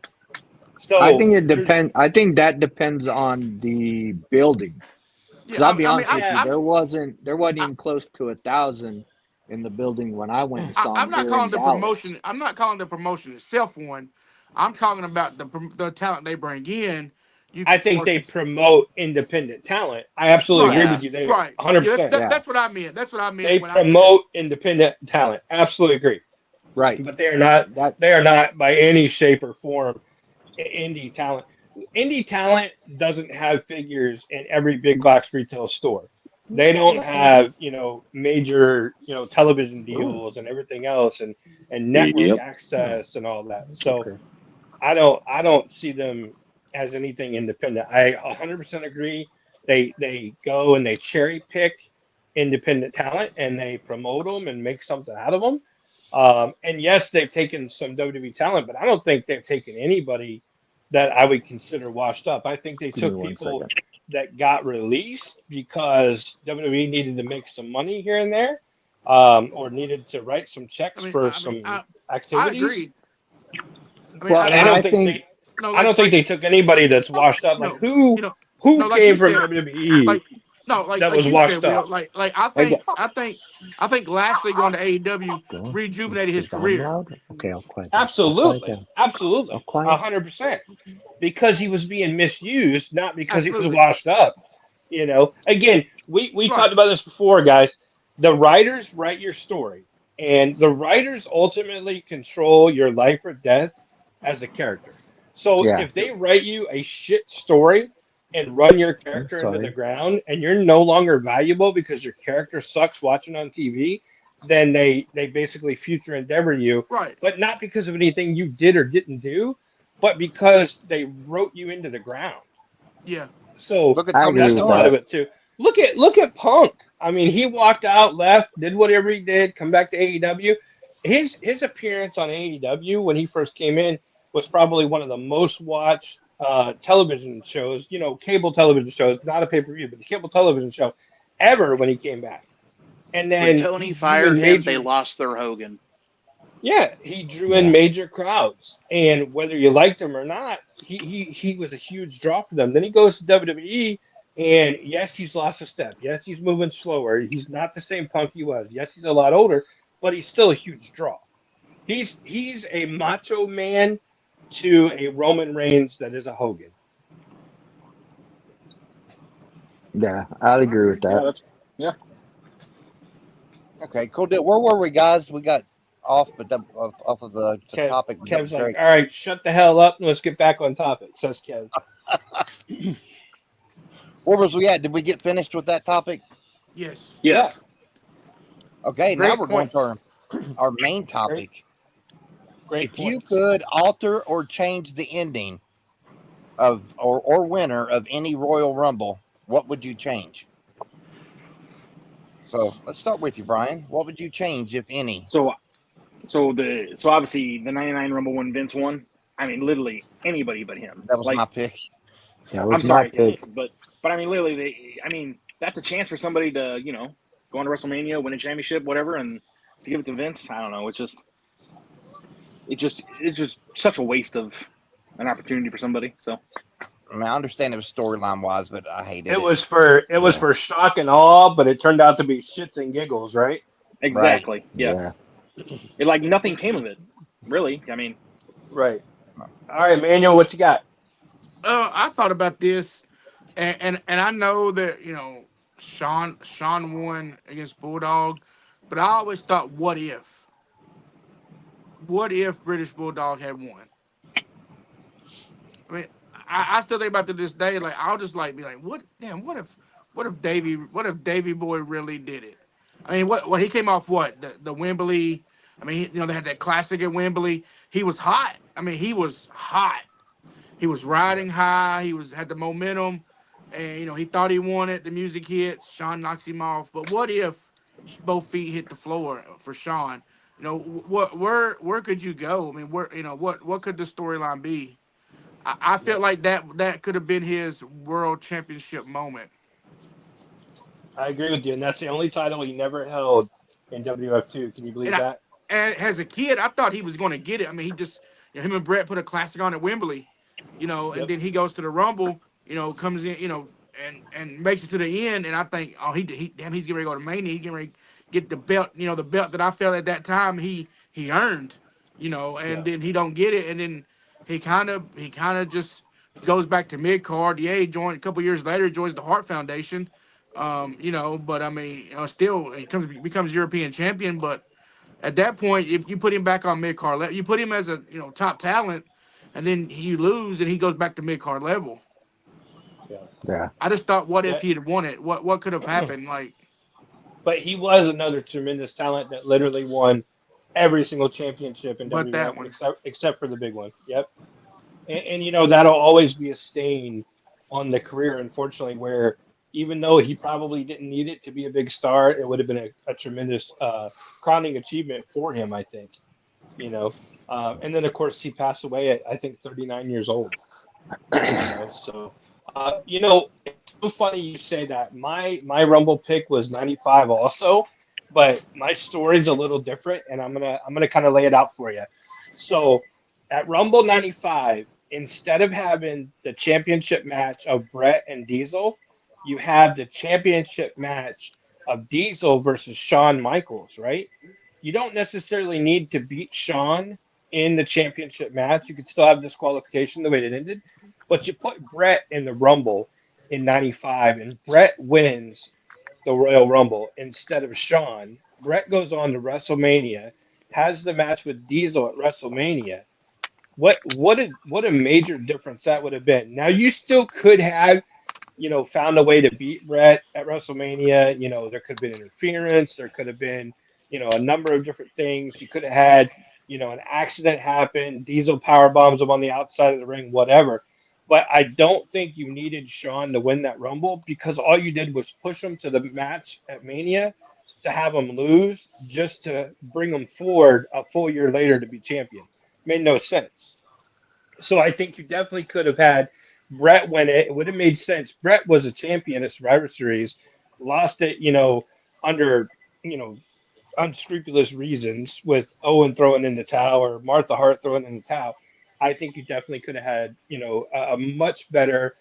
I So think it there's depend. I think that depends on the building. Because Yeah, I'll be I mean, honest with you, yeah. there wasn't I, even close to 1,000 in the building when I went and saw I'm them not here calling in the Dallas. promotion. I'm not calling the promotion itself one. I'm talking about the talent they bring in. You I can think they versus promote independent talent. I absolutely right, agree yeah. with you there, right. Yeah, 100%. Yeah, that's what I meant. That's what I meant They when I said promote independent talent. Absolutely agree. right. But they are not. That They are not by any shape or form indie talent. Indie talent doesn't have figures in every big box retail store. They don't have, major, television ooh, deals and everything else and network Yep. oh, access and all that. So okay. I don't see them as anything independent. I 100% agree. They go and they cherry pick independent talent and they promote them and make something out of them. And yes, they've taken some WWE talent, but I don't think they've taken anybody that I would consider washed up. I think they Give me took one people second. that got released because WWE needed to make some money here and there, or needed to write some checks for I mean, some I activities. agree. I mean, Well, But and I think no, I don't think like they took anybody that's washed up. you Like know, who you know, who no, like you came from said, WWE like no, that like was you said, washed Will, up? like I I got think I think Lashley going to AEW going. rejuvenated his Is on career. loud? Okay, I'll quiet down. I'll quiet Absolutely, down. I'll absolutely, quiet. 100%. Because he was being misused, not because he was Absolutely, washed up. Again, we right. talked about this before, guys. The writers write your story, and the writers ultimately control your life or death as a character. So Yeah. if they write you a shit story and run your I'm character into the sorry. ground, and you're no longer valuable because your character sucks watching on TV, then they basically future endeavor you, Right. but not because of anything you did or didn't do, but because they wrote you into the ground. Yeah. So Look at I Tony agree that's with part Storm. of that. it too. Look at Punk. I mean, he walked out, left, did whatever he did, come back to AEW. His appearance on AEW when he first came in was probably one of the most watched television shows, cable television shows, not a pay per view, but the cable television show ever when he came back. And When then he Tony drew fired in him, they major, lost their Hogan. yeah, he drew in Yeah. major crowds, and whether you liked him or not, he was a huge draw for them. Then he goes to WWE, and yes, he's lost a step. Yes, he's moving slower. He's not the same Punk he was. Yes, he's a lot older, but he's still a huge draw. He's a Macho Man to a Roman Reigns that is a Hogan. Yeah, I'd I agree agree. with Yeah, that. that's yeah. Okay, cool deal. Where were we, guys? We got off, but off of the Kev, topic, but that Kev's was like, great. all right, shut the hell up and let's get back on topic. Says Kev. Where was we at? Did we get finished with that topic? Yes. Yeah, Yes. Okay, now Great we're going to points. our main great, topic. great If you points. could alter or change the ending of or winner of any Royal Rumble, what would you change? So let's start with you, Brian. What would you change, if any? So so obviously the '99 Rumble when Vince won. I mean, literally anybody but him. That was Like, my pick. That I'm was my sorry, pick. but I mean, literally, I mean, that's a chance for somebody to go into WrestleMania, win a championship, whatever, and to give it to Vince. I don't know. It's just such a waste of an opportunity for somebody. So I mean, I understand it was storyline wise, but I hated it. It was Yeah. for shock and awe, but it turned out to be shits and giggles, right? Right. exactly, Yeah. yes. It like nothing came of it, really. I mean, Right. All right, Manuel, what you got? I thought about this, and I know that Sean won against Bulldog, but I always thought, what if British Bulldog had won? I mean, I still think about to this day. Like I'll just like be like, what? Damn, what if Davy Boy really did it? I mean, what he came off what the Wembley. I mean, they had that classic at Wembley. He was hot. I mean, he was hot. He was riding high. He was had the momentum, and he thought he won it. The music hits. Sean knocks him off. But what if both feet hit the floor for Sean? Where could you go? I mean, what could the storyline be? I felt Yep. like that could have been his world championship moment. I agree with you, and that's the only title he never held in WF2. Can you And believe I, that? and as a kid, I thought he was going to get it. I mean, he just, him and Brett put a classic on at Wembley, and Yep. then he goes to the Rumble, comes in, and makes it to the end. And I think, oh, damn, he's getting ready to go to Mania. He's getting ready to get the belt, the belt that I felt at that time he earned, and Yeah. then he don't get it, and then he kind of just goes back to mid card. Yeah, he joined a couple years later, joins the Hart Foundation, but I mean, still, he becomes European champion, but at that point, if you put him back on mid card level, you put him as a top talent, and then you lose, and he goes back to mid card level. Yeah. Yeah. I just thought, what if Yeah. he'd won it? What could have happened? Like, But he was another tremendous talent that literally won every single championship in but WF that one. except for the big one. Yep. And that'll always be a stain on the career, unfortunately, where even though he probably didn't need it to be a big star, it would have been a tremendous crowning achievement for him, I think. You know, and then of course he passed away at I think 39 years old. So it's so funny you say that. My Rumble pick was 95 also, but my story's a little different, and I'm gonna kind of lay it out for you. So at Rumble 95, instead of having the championship match of Brett and Diesel, you have the championship match of Diesel versus Shawn Michaels, right? You don't necessarily need to beat Shawn in the championship match. You could still have disqualification the way it ended, but you put Brett in the Rumble in 95, and Brett wins the Royal Rumble instead of Shawn. Brett goes on to WrestleMania, has the match with Diesel at WrestleMania. What a major difference that would have been. Now you still could have found a way to beat Brett at WrestleMania. There could have been interference. There could have been, a number of different things. You could have had, an accident happen. Diesel power bombs him on the outside of the ring, whatever. But I don't think you needed Shawn to win that Rumble because all you did was push him to the match at Mania to have him lose just to bring him forward a full year later to be champion. Made no sense. So I think you definitely could have had Brett win it. It would have made sense. Brett was a champion at Survivor Series, lost it, under, you know, unscrupulous reasons with Owen throwing in the towel or Martha Hart throwing in the towel. I think you definitely could have had, a much better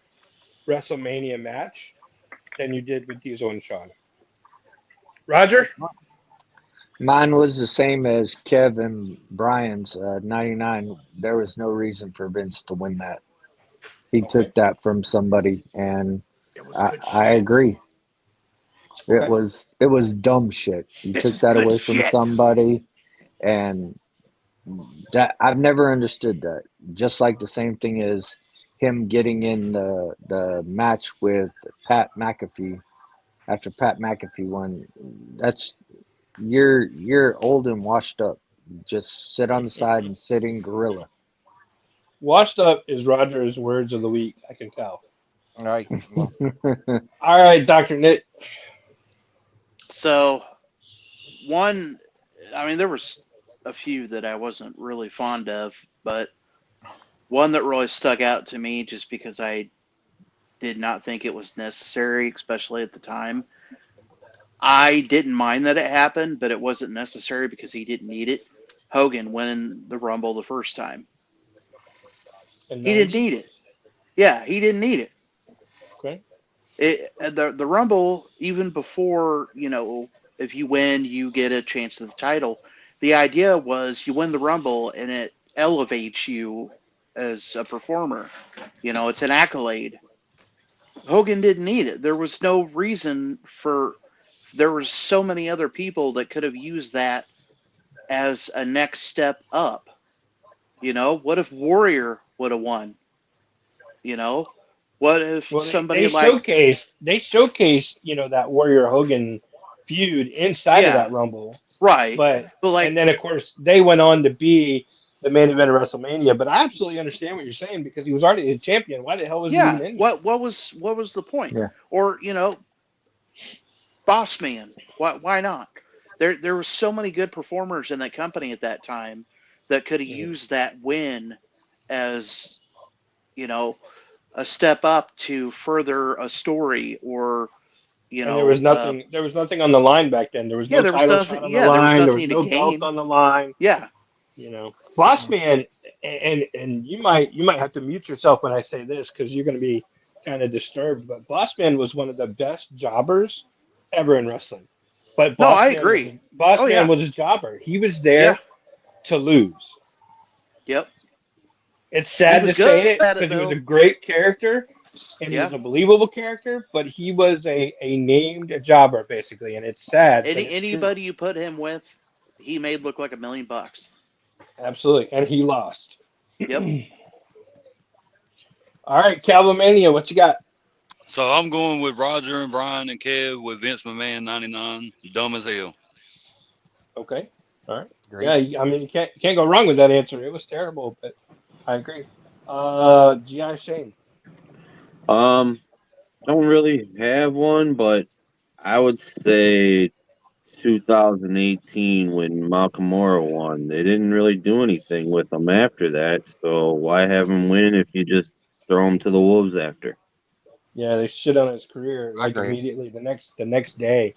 WrestleMania match than you did with Diesel and Shawn. Roger? Mine was the same as Kev and Brian's 99. There was no reason for Vince to win that. He Okay. took that from somebody, and It was good I shit. agree. It Okay. was dumb shit. You This took is that good away from shit. somebody, and that I've never understood that. Just like the same thing as him getting in the match with Pat McAfee after Pat McAfee won. That's you're old and washed up. Just sit on the side and sit in gorilla. Washed up is Roger's words of the week. I can tell. All right. Well, All right, Dr. Nick. So one, I mean, there was a few that I wasn't really fond of, but one that really stuck out to me just because I did not think it was necessary, especially at the time. I didn't mind that it happened, but it wasn't necessary because he didn't need it. Hogan winning the Rumble the first time. In He didn't 90. need it. Yeah, he didn't need it. Okay. The Rumble, even before, if you win, you get a chance to the title. The idea was you win the Rumble and it elevates you as a performer. It's an accolade. Hogan didn't need it. There was no reason for. There were so many other people that could have used that as a next step up. What if Warrior would have won? You know, what if Well, somebody like, they showcased that Warrior Hogan feud inside of yeah, that Rumble, right, but but like, and then of course they went on to be the main event of WrestleMania. But I absolutely understand what you're saying because he was already the champion. Why the hell was he yeah, even in there? what was the point? Yeah. Or Boss Man, why not? There were so many good performers in that company at that time that could have Mhm. used that win as you know a step up to further a story, or And there was nothing on the line back then. There was yeah, no there was title nothing. shot on the Yeah, there was line. There was nothing to no belt gain. on the line. Yeah, Boss Man, and you might have to mute yourself when I say this because you're going to be kind of disturbed. But Boss Man was one of the best jobbers ever in wrestling. But no, I agree. Boss Oh Man yeah, was a jobber. He was yeah, there to lose. yep. It's He sad was to say good it at it because he was a though. great character and he Yeah, was a believable character, but he was a named jobber basically, and it's sad, but it's true. anybody you put him with, he made look like $1 million. Absolutely, and he lost. Yep. All right, Calvamania, what you got? So I'm going with Roger and Brian and Kev with Vince McMahon 99. Dumb as hell. Okay, all right. Great. Yeah, I mean you can't go wrong with that answer. It was terrible, but I agree. GI Shane. Um, don't really have one, but I would say 2018 when Nakamura won. They didn't really do anything with him after that, so why have him win if you just throw him to the wolves after? Yeah, they shit on his career I like agree. immediately the next day.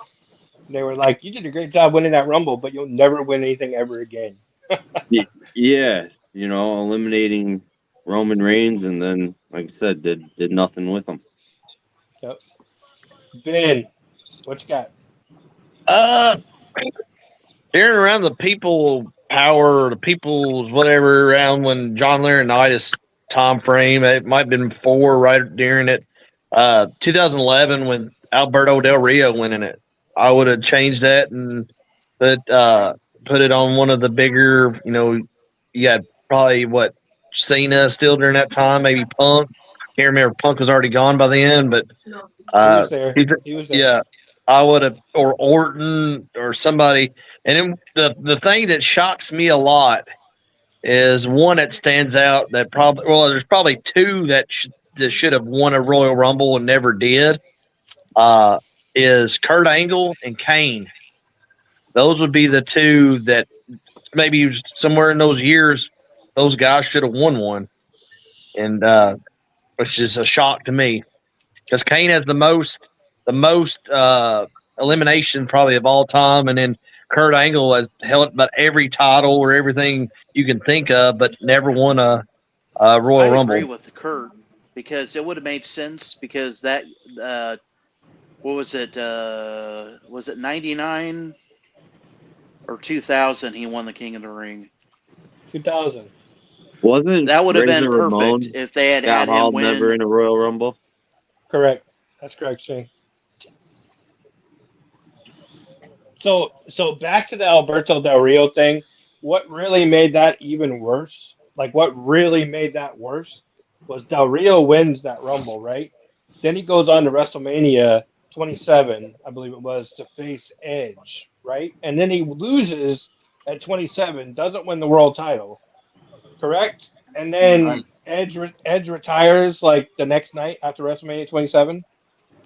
They were like, "You did a great job winning that Rumble, but you'll never win anything ever again." Yeah, eliminating Roman Reigns, and then, like I said, did nothing with him. Yep. Ben, what you got? Uh, During around the people power, the people's whatever around when John Laurinaitis time frame, it might have been four right during it. 2011 when Alberto Del Rio went in it, I would have changed that and put put it on one of the bigger. You had probably what Cena still during that time, maybe Punk. Can't remember. Punk was already gone by then, but He was uh, there. he's- He was there. yeah, I would have, or Orton or somebody. And then the thing that shocks me a lot is one that stands out that probably, well, there's probably two that should have won a Royal Rumble and never did. Uh, is Kurt Angle and Kane. Those would be the two that maybe somewhere in those years, those guys should have won one, and which is a shock to me because Kane has the most elimination probably of all time, and then Kurt Angle has held about every title or everything you can think of, but never won a I Royal agree Rumble. with the Kurt because it would have made sense because that what was it 99 or 2000 he won the King of the Ring. 2000. Wasn't That would have been Razor perfect Ramon if they had Scott had him Hall never win. in a Royal Rumble? Correct. That's correct, Shane. So back to the Alberto Del Rio thing. What really made that even worse? Like what really made that worse was Del Rio wins that Rumble, right? Then he goes on to WrestleMania 27, I believe it was, to face Edge, right? And then he loses at 27, doesn't win the world title, correct? And then Right. Edge retires like the next night after WrestleMania 27.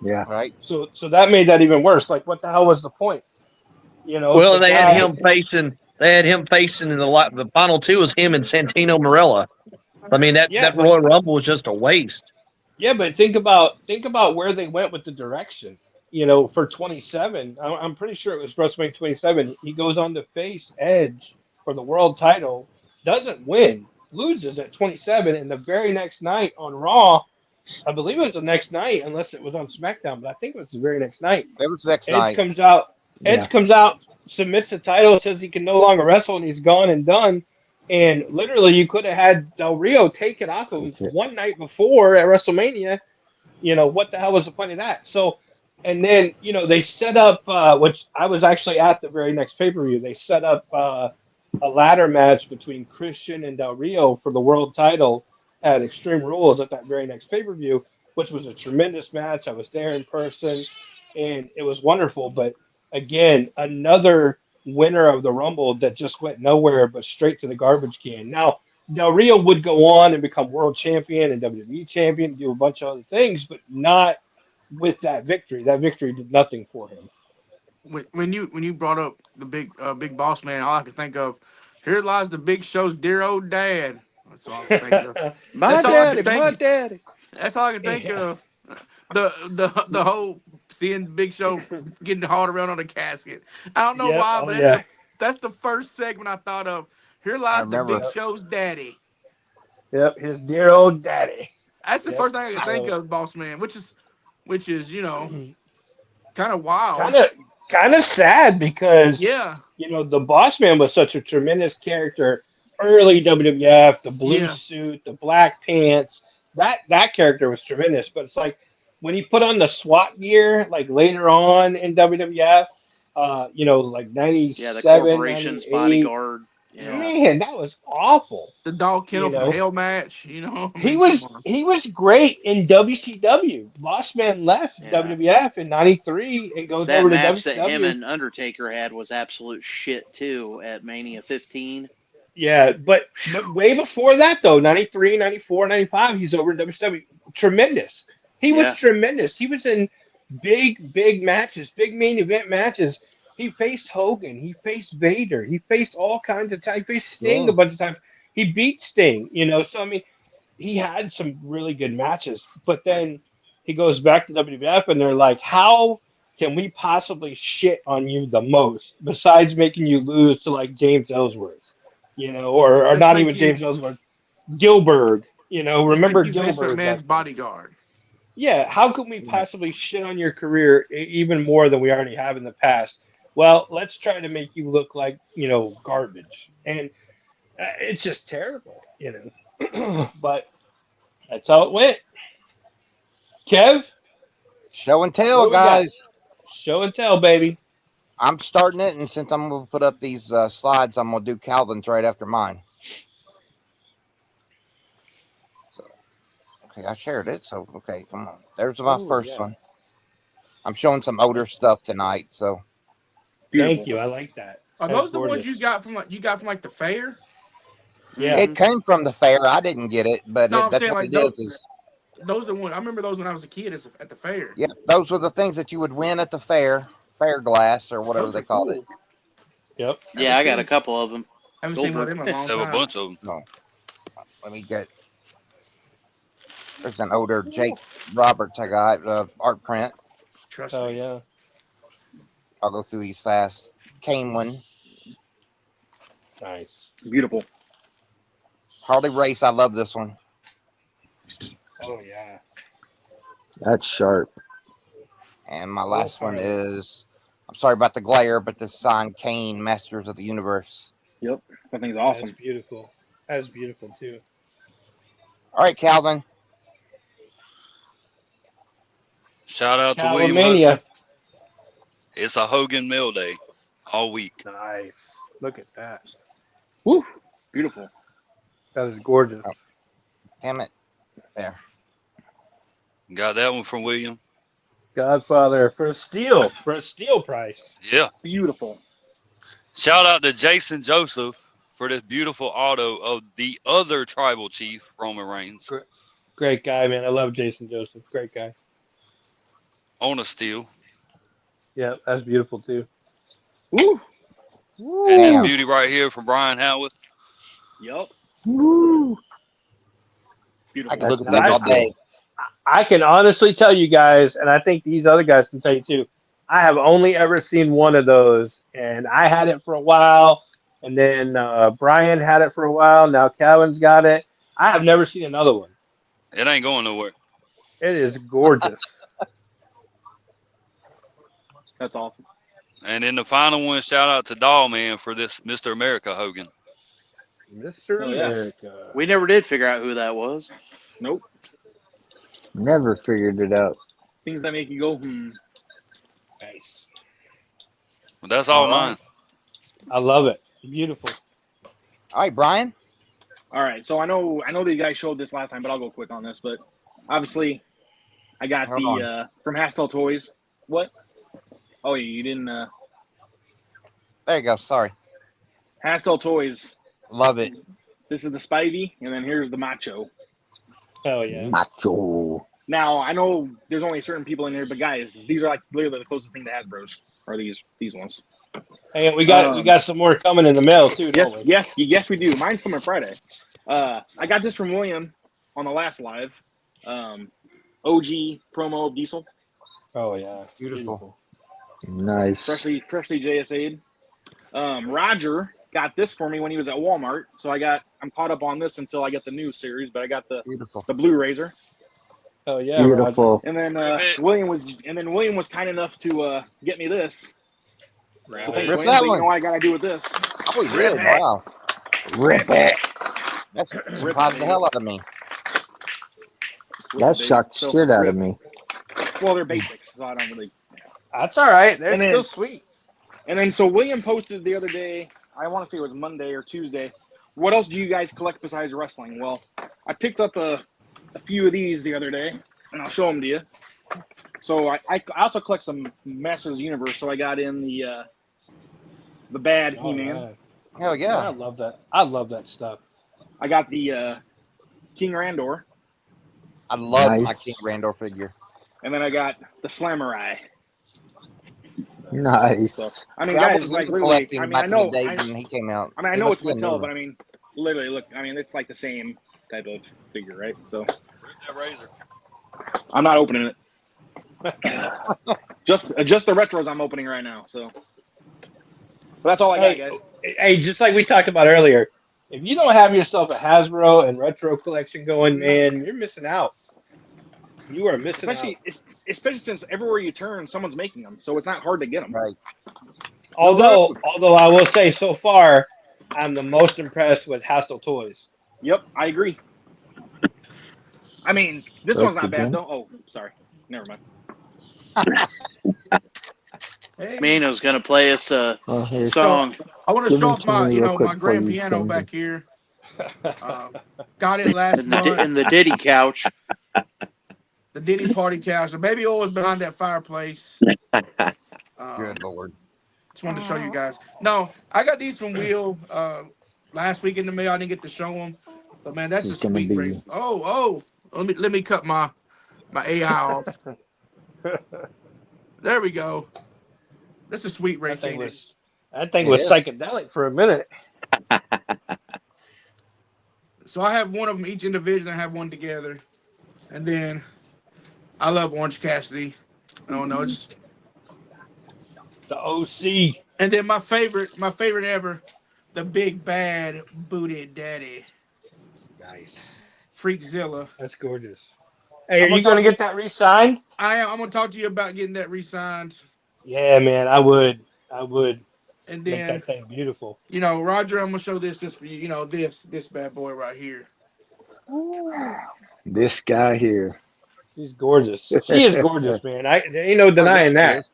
Yeah. Right. So that made that even worse. Like what the hell was the point? Well, The and they had guy. him facing. They had him facing in the final two was him and Santino Marella. I mean Yeah, that but Royal Rumble was just a waste. yeah, but think about where they went with the direction. For 27, I'm pretty sure it was WrestleMania 27. He goes on to face Edge for the world title, doesn't win, loses at 27, and the very next night on Raw, I believe it was the next night, unless it was on SmackDown, but I think it was the very next night. It was next Edge night. comes out. Yeah. Edge comes out, submits the title, says he can no longer wrestle, and he's gone and done. And literally, you could have had Del Rio take it off of him That's it. one night before at WrestleMania. What the hell was the point of that? So, and then they set up, which I was actually at the very next pay per view. They set up a ladder match between Christian and Del Rio for the world title, at Extreme Rules at that very next pay per view, which was a tremendous match. I was there in person, and it was wonderful. But again, another winner of the Rumble that just went nowhere but straight to the garbage can. Now, Del Rio would go on and become world champion and WWE champion, do a bunch of other things, but not with that victory. That victory did nothing for him. When you brought up the big boss man, all I could think of, here lies the Big Show's dear old dad. That's all I could think of. My That's all I daddy, could my think. daddy. That's all I could think Yeah. of. The whole seeing Big Show getting hauled around on a casket. I don't know Yep. why, Oh but yeah. that's the first segment I thought of. Here I lies the Big remember. Yep. Show's daddy. Yep. His dear old daddy. That's the Yep. first thing I could think So of, boss man, which is kind of wild. kind of kind of sad because Yeah, the boss man was such a tremendous character early WWF, the blue yeah. suit, the black pants. That character was tremendous, but it's like when he put on the SWAT gear like later on in WWF, like Yeah, the 97, corporation's 98. bodyguard. Yeah. Yeah. Man, that was awful. The dog you kennel from know Hell match. I he mean, come was on. he was great in WCW. Boss Man left Yeah. WWF in '93 and goes That over to match that him WCW. and Undertaker had was absolute shit too at Mania 15. Yeah, but way before that though, 93, 94, 95, he's over in WCW. Tremendous. He was Yeah. tremendous. He was in big matches, big main event matches. He faced Hogan. He faced Vader. He faced all kinds of times. He faced Sting a Sting. bunch of times. He beat Sting. So I mean, he had some really good matches, but then he goes back to WWF and they're like, how can we possibly shit on you the most besides making you lose to like James Ellsworth, or Let's not make even you James Ellsworth, Gilbert, let's make remember you Vince Gilbert back McMahon's then? bodyguard. Yeah, how can we Yeah. possibly shit on your career even more than we already have in the past? Well, let's try to make you look like, garbage. And it's just terrible. But that's how it went. Kev, Show and tell, what we got? guys. Show and tell, baby. I'm starting it, and since I'm going to put up these slides, I'm going to do Calvin's right after mine. So, okay, I shared it. So, okay, come on. There's my Ooh, first yeah. one. I'm showing some older stuff tonight. So, Beautiful. Thank you. I like that. Are That's those the ones gorgeous. you got from the fair? Yeah. it came from the fair. I didn't get it, but No, I'm that's saying what like it is. those are the ones I remember those when I was a kid at the fair. Yeah, those were the things that you would win at the fair glass or whatever Those they are called it. cool. Yep. Yeah, I got a couple of them. Haven't seen one of them in a long Have a time. bunch of them. No, let me get. There's an older Jake Roberts I got art print. Trust Oh me. yeah. I'll go through these fast. Kane one, Nice. Beautiful. Harley Race. I love this one. Oh yeah. That's sharp. And my last one is. I'm sorry about the glare, but this signed Kane, Masters of the Universe. Yep. That thing's That's awesome. beautiful. That's beautiful too. All right, Calvin. Shout out to William Calamania. Hudson. It's a Hogan Mill Day all week. Nice. Look at that. Woo. Beautiful. That is gorgeous. Oh. Damn it. There. Got that one from William. Godfather for a steal price. Yeah. Beautiful. Shout out to Jason Joseph for this beautiful auto of the other tribal chief, Roman Reigns, Great guy, man. I love Jason Joseph. Great guy. on a steel. Yeah, that's beautiful too. Woo. And this Damn. beauty right here from Brian Howarth. Yep. Woo. I Beautiful. can look at And these all day. I can honestly tell you guys, and I think these other guys can tell you too. I have only ever seen one of those, and I had it for a while, and then Brian had it for a while. Now Calvin's got it. I have never seen another one. It ain't going nowhere. It is gorgeous. That's awesome. And in the final one, shout out to Doll Man for this Mr. America Hogan. Mr. Oh, yeah. America. We never did figure out who that was. Nope. Never figured it out. Things that make you go, Nice. But that's all All right. mine. I love it. Beautiful. All right, Brian. All right, so I know that you guys showed this last time, but I'll go quick on this. But obviously, I got Hold the on. from Hastel Toys. What? Oh, you didn't. There you go. Sorry. Hastel Toys. Love it. This is the Spivey, and then here's the Macho. Oh yeah. Macho. Now I know there's only certain people in here, but guys, these are like literally the closest thing to Hasbro's. Are these ones? And we got some more coming in the mail too, don't we? Yes, we do. Mine's coming Friday. I got this from William on the last live. OG promo of Diesel. Oh yeah. Beautiful. Nice. Freshly JSA'd. Roger got this for me when he was at Walmart, so I'm caught up on this until I get the new series, but I got the Beautiful. Blue Razor. Oh yeah. Beautiful. And then William was kind enough to get me this. Roger. So thanks, Rip William. that So you one. know what I gotta do with this. Oh, he did. Wow. Rip it. That surprised the hell out of me. That shocked So, shit out of ripped. me. Well, they're basics, so I don't really. That's all right. They're And then- still sweet. And then so William posted the other day. I want to say it was Monday or Tuesday. What else do you guys collect besides wrestling? Well, I picked up a few of these the other day, and I'll show them to you. So I also collect some Masters of the Universe. So I got in the bad Oh, He-Man. yeah. Hell I yeah. love that. I love that stuff. I got the King Randor, I love my Nice. King Randor figure. and then I got the Slamurai. Nice. So I mean, Yeah, I guys, was like into literally. collecting I mean, back I know. in the day when he came out. I He know must it's be a Mattel, newer. but I mean, literally, look. I mean, it's like the same type of figure, right? So That razor. I'm not opening it. just the retros I'm opening right now. So but that's all I got, Hey, guys. hey, just like we talked about earlier, if you don't have yourself a Hasbro and retro collection going, man, you're missing out. You are missing Especially since everywhere you turn, someone's making them, so it's not hard to get them. Right. out. Although I will say, so far, I'm the most impressed with Hassel Toys. Yep, I agree. I mean, this Look one's not bad again. though. Oh, sorry, never mind. Hey, Mano's gonna play us a Oh, here's song. I want to Give show it off to my, me real quick my before grand you piano change back it. here. Got it last in the month. Diddy couch. The Diddy party couch. The baby oil is behind that fireplace. Good Lord. Just wanted to show you guys. No, I got these from Will last week in the mail. I didn't get to show them, but man, that's a It's gonna sweet be- race. Oh, let me cut my AI off. There we go. That's a sweet Ray That thing Phoenix. That thing It was is. psychedelic for a minute. So I have one of them each individually. I have one together, and then I love Orange Cassidy. I don't know, just The OC. and then my favorite ever, the big bad booted daddy, Nice. Freakzilla. That's gorgeous. Hey, are I'm gonna you going to talk- get that re-signed? I'm gonna talk to you about getting that re-signed, Yeah, man, I would. and Make then that thing beautiful. Roger, I'm gonna show this just for you. This bad boy right here. This guy here. She's gorgeous. She is gorgeous, man. There ain't no denying Yes, it that. is.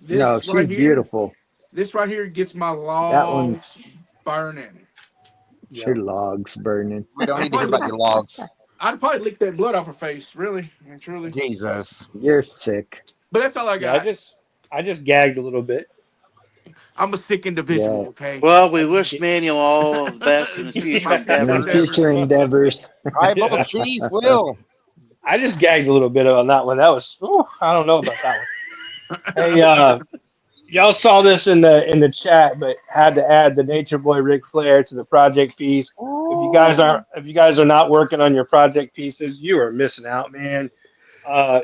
This No, right she's here, beautiful. This right here gets my That one- logs burning. Your logs burning. We don't need to hear about your logs. I'd probably lick that blood off her face, really and truly. Jesus. You're sick. But that's all I Yeah, got. I just gagged a little bit. I'm a sick individual, Yeah. okay? Well, we wish Manuel all the best in his future My In endeavors. future endeavors. Tribal Chief Will. I just gagged a little bit on that one. That was, I don't know about that one. Hey, y'all saw this in the chat, but had to add the Nature Boy Ric Flair to the project piece. If you guys are not working on your project pieces, you are missing out, man. I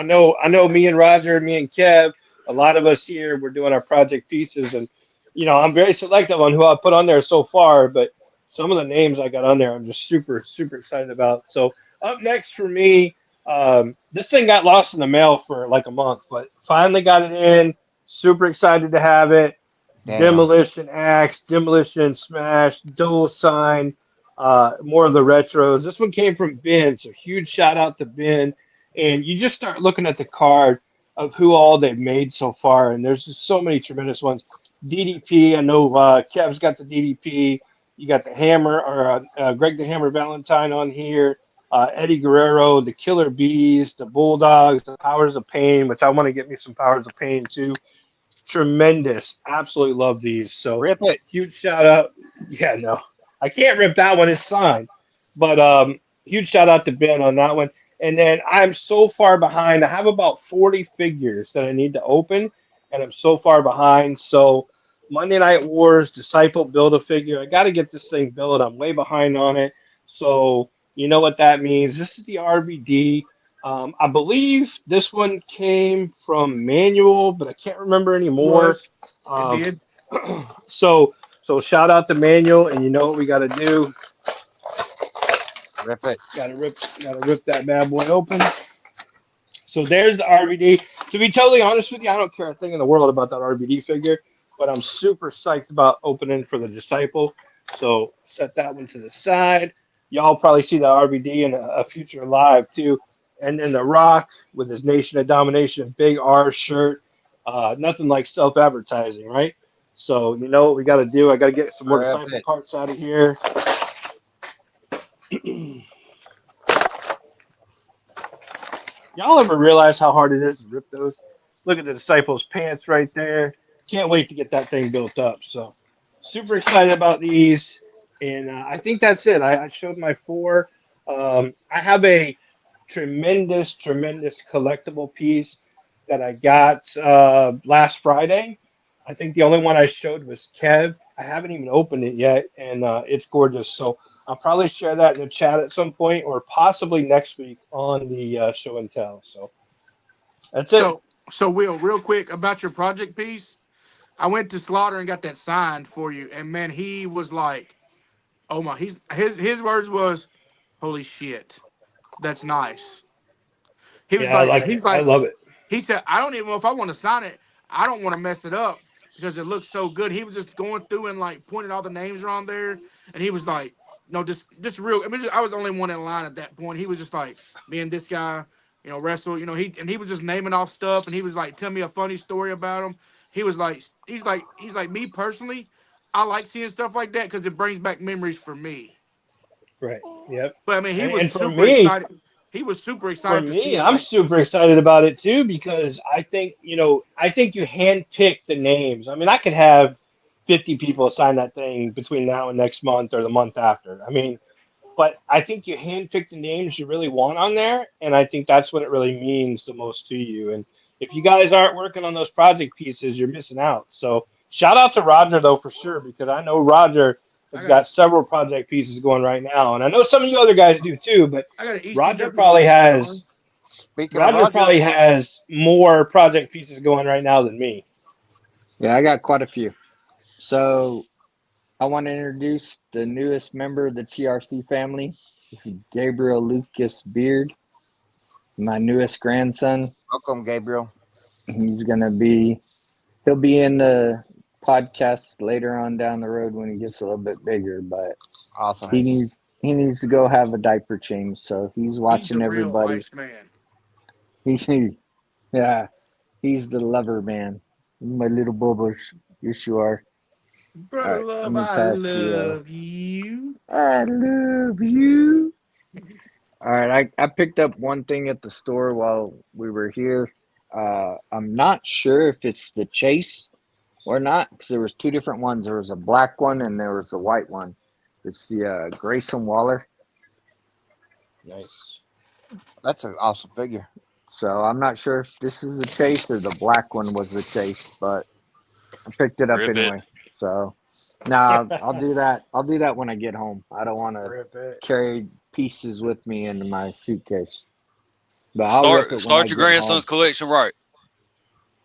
know me and Roger, me and Kev, a lot of us here, we're doing our project pieces, and I'm very selective on who I put on there so far, but some of the names I got on there, I'm just super, super excited about. So up next for me, this thing got lost in the mail for like a month, but finally got it in. Super excited to have it. Damn. Demolition Axe, Demolition Smash, Dual Sign, more of the retros. This one came from Ben, so huge shout out to Ben. And you just start looking at the card of who all they've made so far, and there's just so many tremendous ones. DDP, I know Kev's got the DDP. You got the Hammer or Greg the Hammer Valentine on here. Eddie Guerrero, the Killer Bees, the Bulldogs, the Powers of Pain, which I want to get me some Powers of Pain too. Tremendous. Absolutely love these. So Rip it. huge shout out. Yeah, no, I can't rip that one. It's signed. But huge shout out to Ben on that one. And then I'm so far behind. I have about 40 figures that I need to open, and I'm so far behind. So Monday Night Wars, Disciple, build a figure. I got to get this thing built. I'm way behind on it. So you know what that means. This is the RVD. I believe this one came from Manual, but I can't remember anymore. Was it Um, did? so shout out to Manual, and you know what we got to do? Rip it. Got to rip that bad boy open. So there's the RVD. To be totally honest with you, I don't care a thing in the world about that RVD figure, but I'm super psyched about opening for the Disciple. So set that one to the side. Y'all probably see the RVD in a future live too. And then the Rock with his Nation of Domination, big R shirt. Nothing like self advertising, right? So you know what we got to do? I got to get some more Rip Disciple it. parts out of here. Y'all ever realize how hard it is to rip those? Look at the Disciples' pants right there. Can't wait to get that thing built up. So, super excited about these. And I think that's it. I showed my four. I have a tremendous collectible piece that I got last Friday. I think the only one I showed was Kev. I haven't even opened it yet, and it's gorgeous. So I'll probably share that in the chat at some point, or possibly next week on the show and tell. So that's it. So Will, real quick about your project piece. I went to Slaughter and got that signed for you, and man, he was like, "Oh my!" His words was, "Holy shit, that's nice." He was Yeah, I like, like it. I love it. he said, "I don't even know if I want to sign it. I don't want to mess it up because it looks so good." He was just going through and like pointing all the names around there, and he was like, "No, just real." I mean, I was the only one in line at that point. He was just like, "Me and this guy, wrestle." He was just naming off stuff, and he was like, "Tell me a funny story about him." He was like, he's like me personally. I like seeing stuff like that because it brings back memories for me. Right. Yep. But I mean, he was And super excited. He was super for excited to see me, it. I'm Like, super excited about it too because I think you handpick the names. I mean, I could have 50 people sign that thing between now and next month or the month after. I mean, but I think you handpick the names you really want on there, and I think that's what it really means the most to you. And if you guys aren't working on those project pieces, you're missing out. So shout out to Roger though for sure, because I know Roger I has got got several project pieces going right now, and I know some of you other guys do too. But I got an Roger ECW probably one has going. Speaking of Roger Roger, probably has more project pieces going right now than me. Yeah, I got quite a few. So I want to introduce the newest member of the TRC family. This is Gabriel Lucas Beard, my newest grandson. welcome, Gabriel. He'll be in the podcast later on down the road when he gets a little bit bigger, but Awesome. he needs to go have a diaper change, so he's He's the watching real everybody. Iceman. Yeah, he's the lover man. My little bubbles. Yes, you are. All Brother right, let Love, me I pass the. love you. I love you. All right, I picked up one thing at the store while we were here. I'm not sure if it's the Chase or not because there was two different ones. There was a black one and there was a white one. It's the Grayson Waller. Nice. That's an awesome figure. So I'm not sure if this is the Chase or the black one was the Chase, but I picked it up Rip it. anyway. So now I'll do that. I'll do that when I get home. I don't want to Rip it. carry pieces with me in my suitcase. But I'll rip it when I Start your get home. grandson's collection right.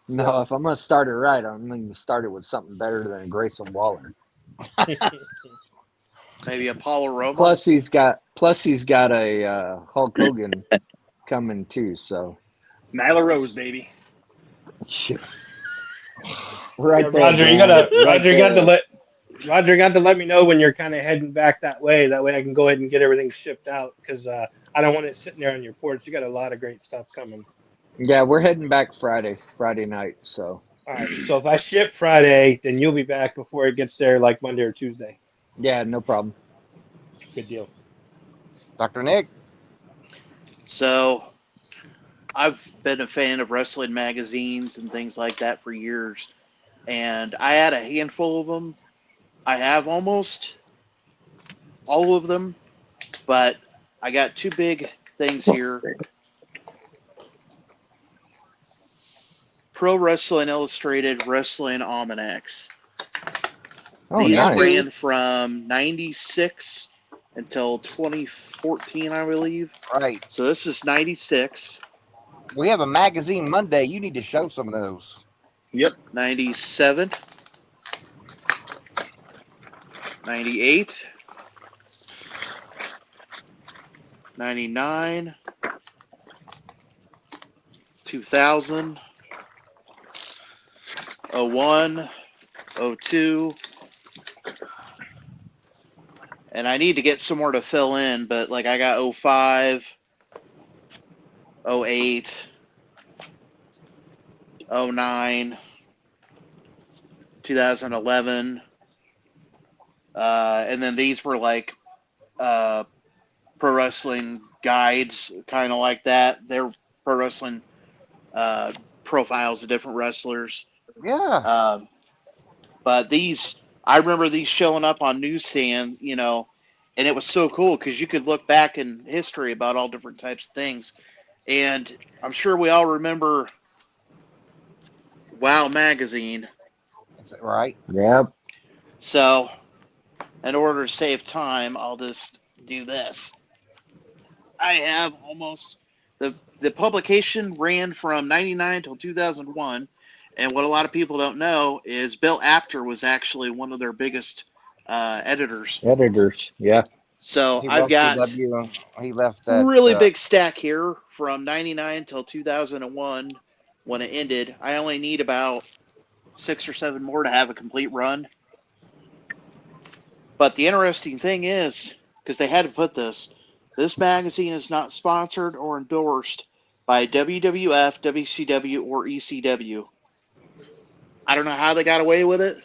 No, if I'm gonna start it right, I'm gonna start it with something better than a Grayson Waller. Maybe Apollo Roma. Plus he's got a Hulk Hogan coming too. So Nyla Rose, baby. shoot. Right Yeah, there, Roger, you Dan. gotta Right Roger got to there. let me know when you're kind of heading back that way. That way I can go ahead and get everything shipped out because I don't want it sitting there on your porch. You got a lot of great stuff coming. Yeah, we're heading back Friday night. So All right, so if I ship Friday, then you'll be back before it gets there, like Monday or Tuesday. Yeah, no problem. Good deal. Dr. Nick. So I've been a fan of wrestling magazines and things like that for years, and I had a handful of them. I have almost all of them, but I got two big things here. Pro Wrestling Illustrated Wrestling Almanacs. Oh, These nice. ran from 96 until 2014, I believe. Right. So this is 96. We have a magazine Monday. You need to show some of those. Yep. 97, 98, 99, 2000, 01, 02, and I need to get somewhere to fill in, but like I got 05, 08, 09, 2011, and then these were like pro wrestling guides, kind of like that. They're pro wrestling profiles of different wrestlers. Yeah. But these, I remember these showing up on newsstand, and it was so cool because you could look back in history about all different types of things. And I'm sure we all remember Wow Magazine. That's it, right. Yep. So, in order to save time, I'll just do this. I have almost the publication ran from 99 till 2001, and what a lot of people don't know is Bill Apter was actually one of their biggest editors. Editors. Yeah. So He I've left got CW. He left that. really big stack here from 99 till 2001 when it ended. I only need about 6 or 7 more to have a complete run. But the interesting thing is, because they had to put this magazine is not sponsored or endorsed by WWF, WCW, or ECW. I don't know how they got away with it.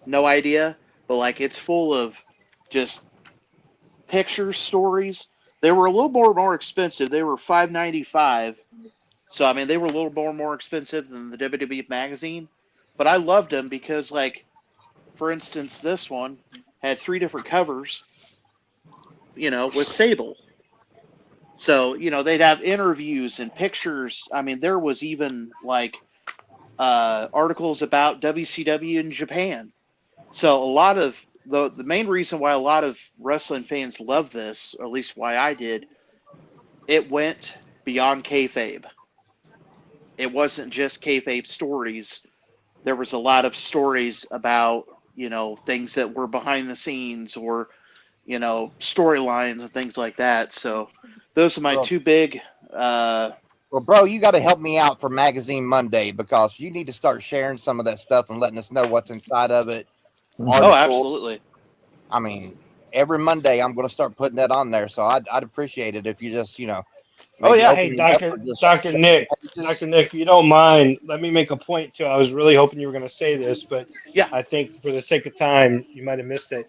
No idea. But like it's full of just pictures, stories. They were a little more expensive. They were $5.95. So I mean they were a little more expensive than the WWF magazine. But I loved them because like for instance this one had 3 different covers, with Sable. So, they'd have interviews and pictures. I mean, there was even like articles about WCW in Japan. So, a lot of the main reason why a lot of wrestling fans love this, or at least why I did, it went beyond kayfabe. It wasn't just kayfabe stories. There was a lot of stories about, things that were behind the scenes or storylines and things like that. So those are my Well, two big. Uh, bro, you got to help me out for Magazine Monday because you need to start sharing some of that stuff and letting us know what's inside of it. oh, Articles. absolutely. I mean, every Monday I'm going to start putting that on there. So I'd appreciate it if you just, Oh maybe yeah. Hey, open me up Doctor for just Doctor Nick, pages. Doctor Nick, if you don't mind, let me make a point too. I was really hoping you were going to say this, but Yeah. I think for the sake of time, you might have missed it.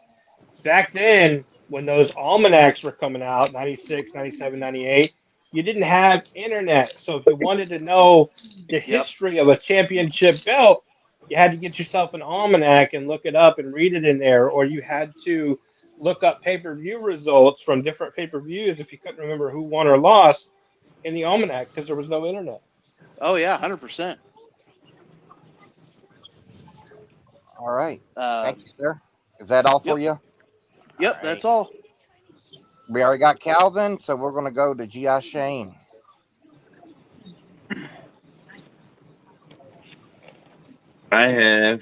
Back then, when those almanacs were coming out, 96, 97, 98, you didn't have internet. So if you wanted to know the Yep. history of a championship belt, you had to get yourself an almanac and look it up and read it in there, or you had to look up pay-per-view results from different pay-per-views if you couldn't remember who won or lost in the almanac because there was no internet. Oh yeah. 100%. All right. Uh, Thank you, sir. Is that all for yep. you? All Yep. right. That's all. We already got Calvin, so we're going to go to G.I. Shane. I have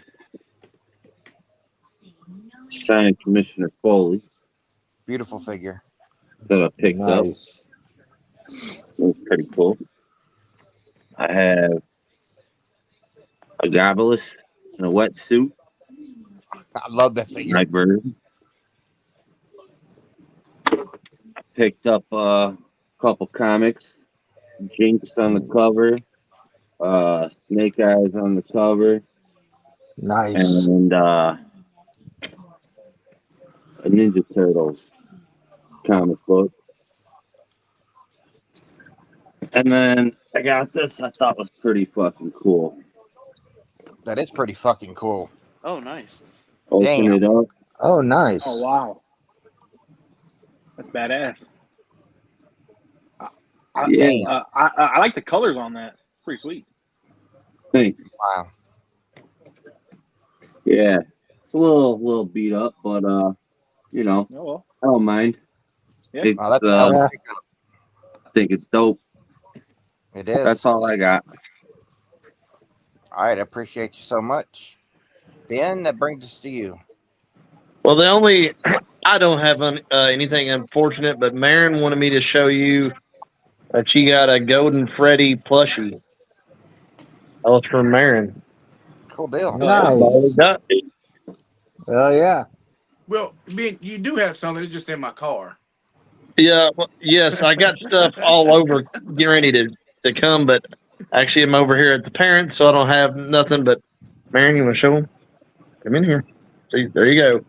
signed Commissioner Foley Beautiful figure. that I picked up. Nice. It was pretty cool. I have a Gobbler's in a wetsuit, I love that figure. Nightbird. Picked up a couple comics, Jinx on the cover, Snake Eyes on the cover, Nice. and a Ninja Turtles comic book. And then I got this I thought was pretty fucking cool. That is pretty fucking cool. Oh, nice. Open Damn. it up. Oh, Oh nice. wow, that's badass. I I, Yeah, Damn. I like the colors on that. Pretty sweet. thanks. Wow. Yeah. It's a little beat up, but you know, Oh well. I don't mind. Yeah. It's Oh, that's a hell of a Yeah. pickup. I think it's dope. It That's is. all I got. All right. I appreciate you so much. Ben, that brings us to you. Well, the only I don't have anything unfortunate, but Marin wanted me to show you that she got a Golden Freddy plushie. Oh, it's from Marin. Cool deal. Oh yeah. That's all we Nice. got. Oh, yeah. Well, Ben, you do have something. It's just in my car. Yeah, well, yes, I got stuff all over getting ready to come, but actually I'm over here at the parents, so I don't have nothing. But Marin, you want to show them? Come in here. See, there you go.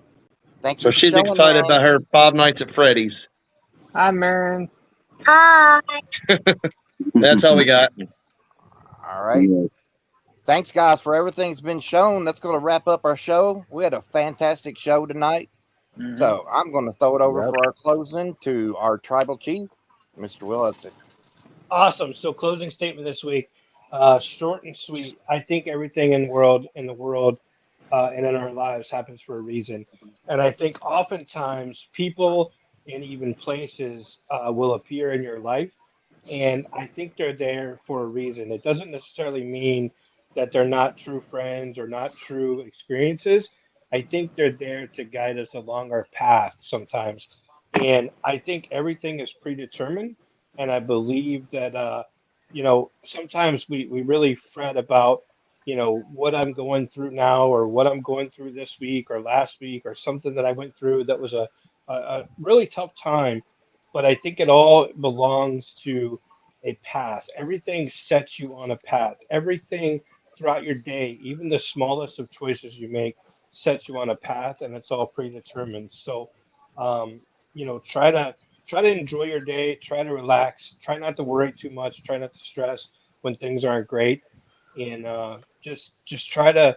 Thank you So for she's showing, excited man. about her Five Nights at Freddy's. Hi, Marin. That's all we got. All right. Yeah. Thanks, guys, for everything that's been shown. That's going to wrap up our show. We had a fantastic show tonight. Mm-hmm. So I'm going to throw it over Yep. for our closing to our tribal chief, Mr. Will Hudson. Awesome. So closing statement this week, short and sweet. I think everything in the world, and in our lives happens for a reason. And I think oftentimes people and even places will appear in your life, and I think they're there for a reason. It doesn't necessarily mean that they're not true friends or not true experiences. I think they're there to guide us along our path sometimes. And I think everything is predetermined. And I believe that, sometimes we really fret about, what I'm going through now or what I'm going through this week or last week or something that I went through that was a really tough time. But I think it all belongs to a path. Everything sets you on a path. Everything throughout your day, even the smallest of choices you make, sets you on a path, and it's all predetermined. So, um, try to enjoy your day. Try to relax. Try not to worry too much. Try not to stress when things aren't great, and just try to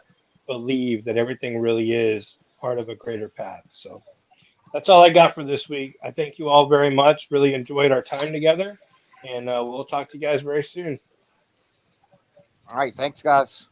believe that everything really is part of a greater path. So that's all I got for this week. I thank you all very much. Really enjoyed our time together, and we'll talk to you guys very soon. All right. Thanks, guys.